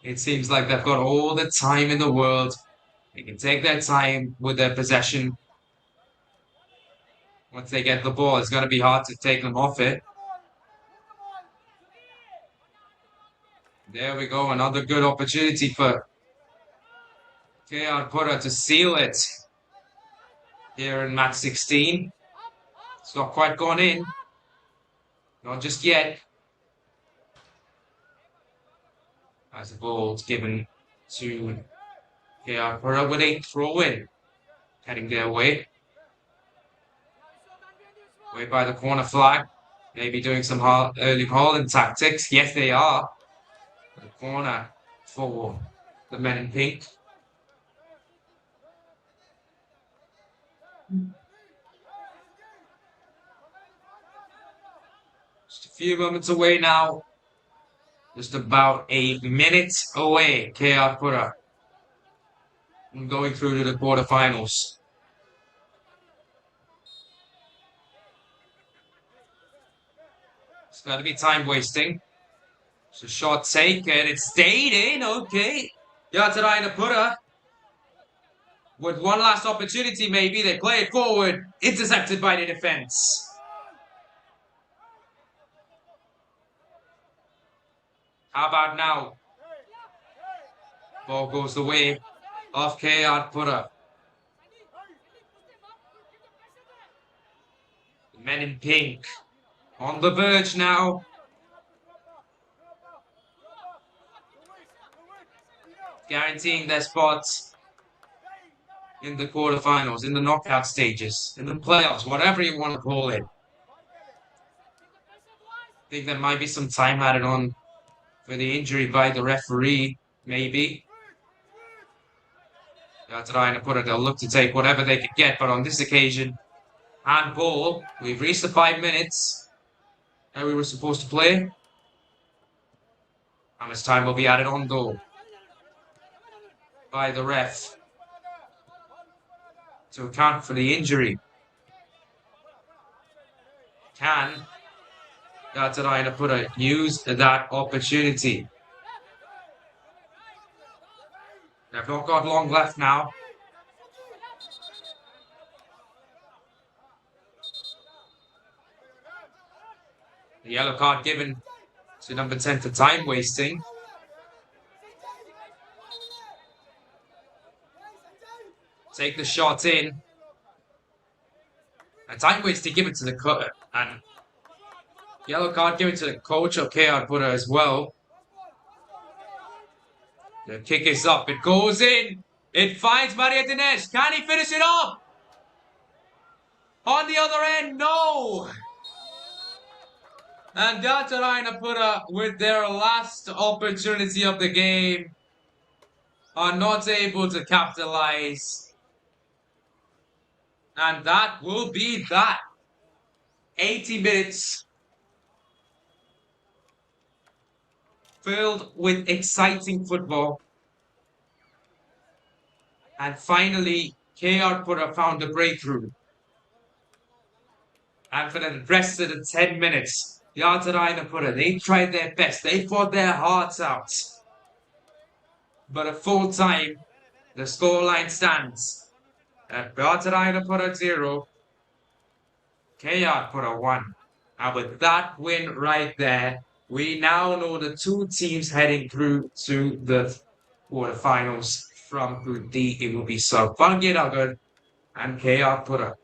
it seems like they've got all the time in the world. They can take their time with their possession. Once they get the ball, it's going to be hard to take them off it. There we go, another good opportunity for KSFA to seal it here in match 16. It's not quite gone in. Not just yet. As the ball's given to KSFA with a throw-in. Heading their way. Way by the corner flag. Maybe doing some early holding tactics. Yes, they are. The corner for the men in pink. Just a few moments away now. Just about a minute away, KSFA from going through to the quarterfinals. It's got to be time wasting. It's a short take and it stayed in. Okay. Byatarayanapura with one last opportunity maybe. They play it forward. Intercepted by the defense. How about now? Ball goes the way of KSFA. The men in pink on the verge now. Guaranteeing their spots in the quarterfinals, in the knockout stages, in the playoffs, whatever you want to call it. I think there might be some time added on for the injury by the referee, maybe. Byatarayanapura, they'll look to take whatever they could get, but on this occasion, handball. We've reached the 5 minutes that we were supposed to play. How much time will be added on though by the ref to account for the injury? Can Byatarayanapura use that opportunity? They've not got long left now. The yellow card given to number 10 for time wasting. Take the shot in. And time wasting given to the cutter. And yellow card given to the coach of KSFA as well. The kick is up. It goes in. It finds Maria Dinesh. Can he finish it off? On the other end, no. And Byatarayanapura, with their last opportunity of the game, are not able to capitalize. And that will be that. 80 minutes filled with exciting football. And finally, KR Pura found a breakthrough. And for the rest of the 10 minutes, Byatarayanapura, they tried their best. They fought their hearts out. But at full time, the scoreline stands at Byatarayanapura 0, KR Pura 1. And with that win right there, we now know the two teams heading through to the quarterfinals from Group D. It will be Bangalore and KR Pura.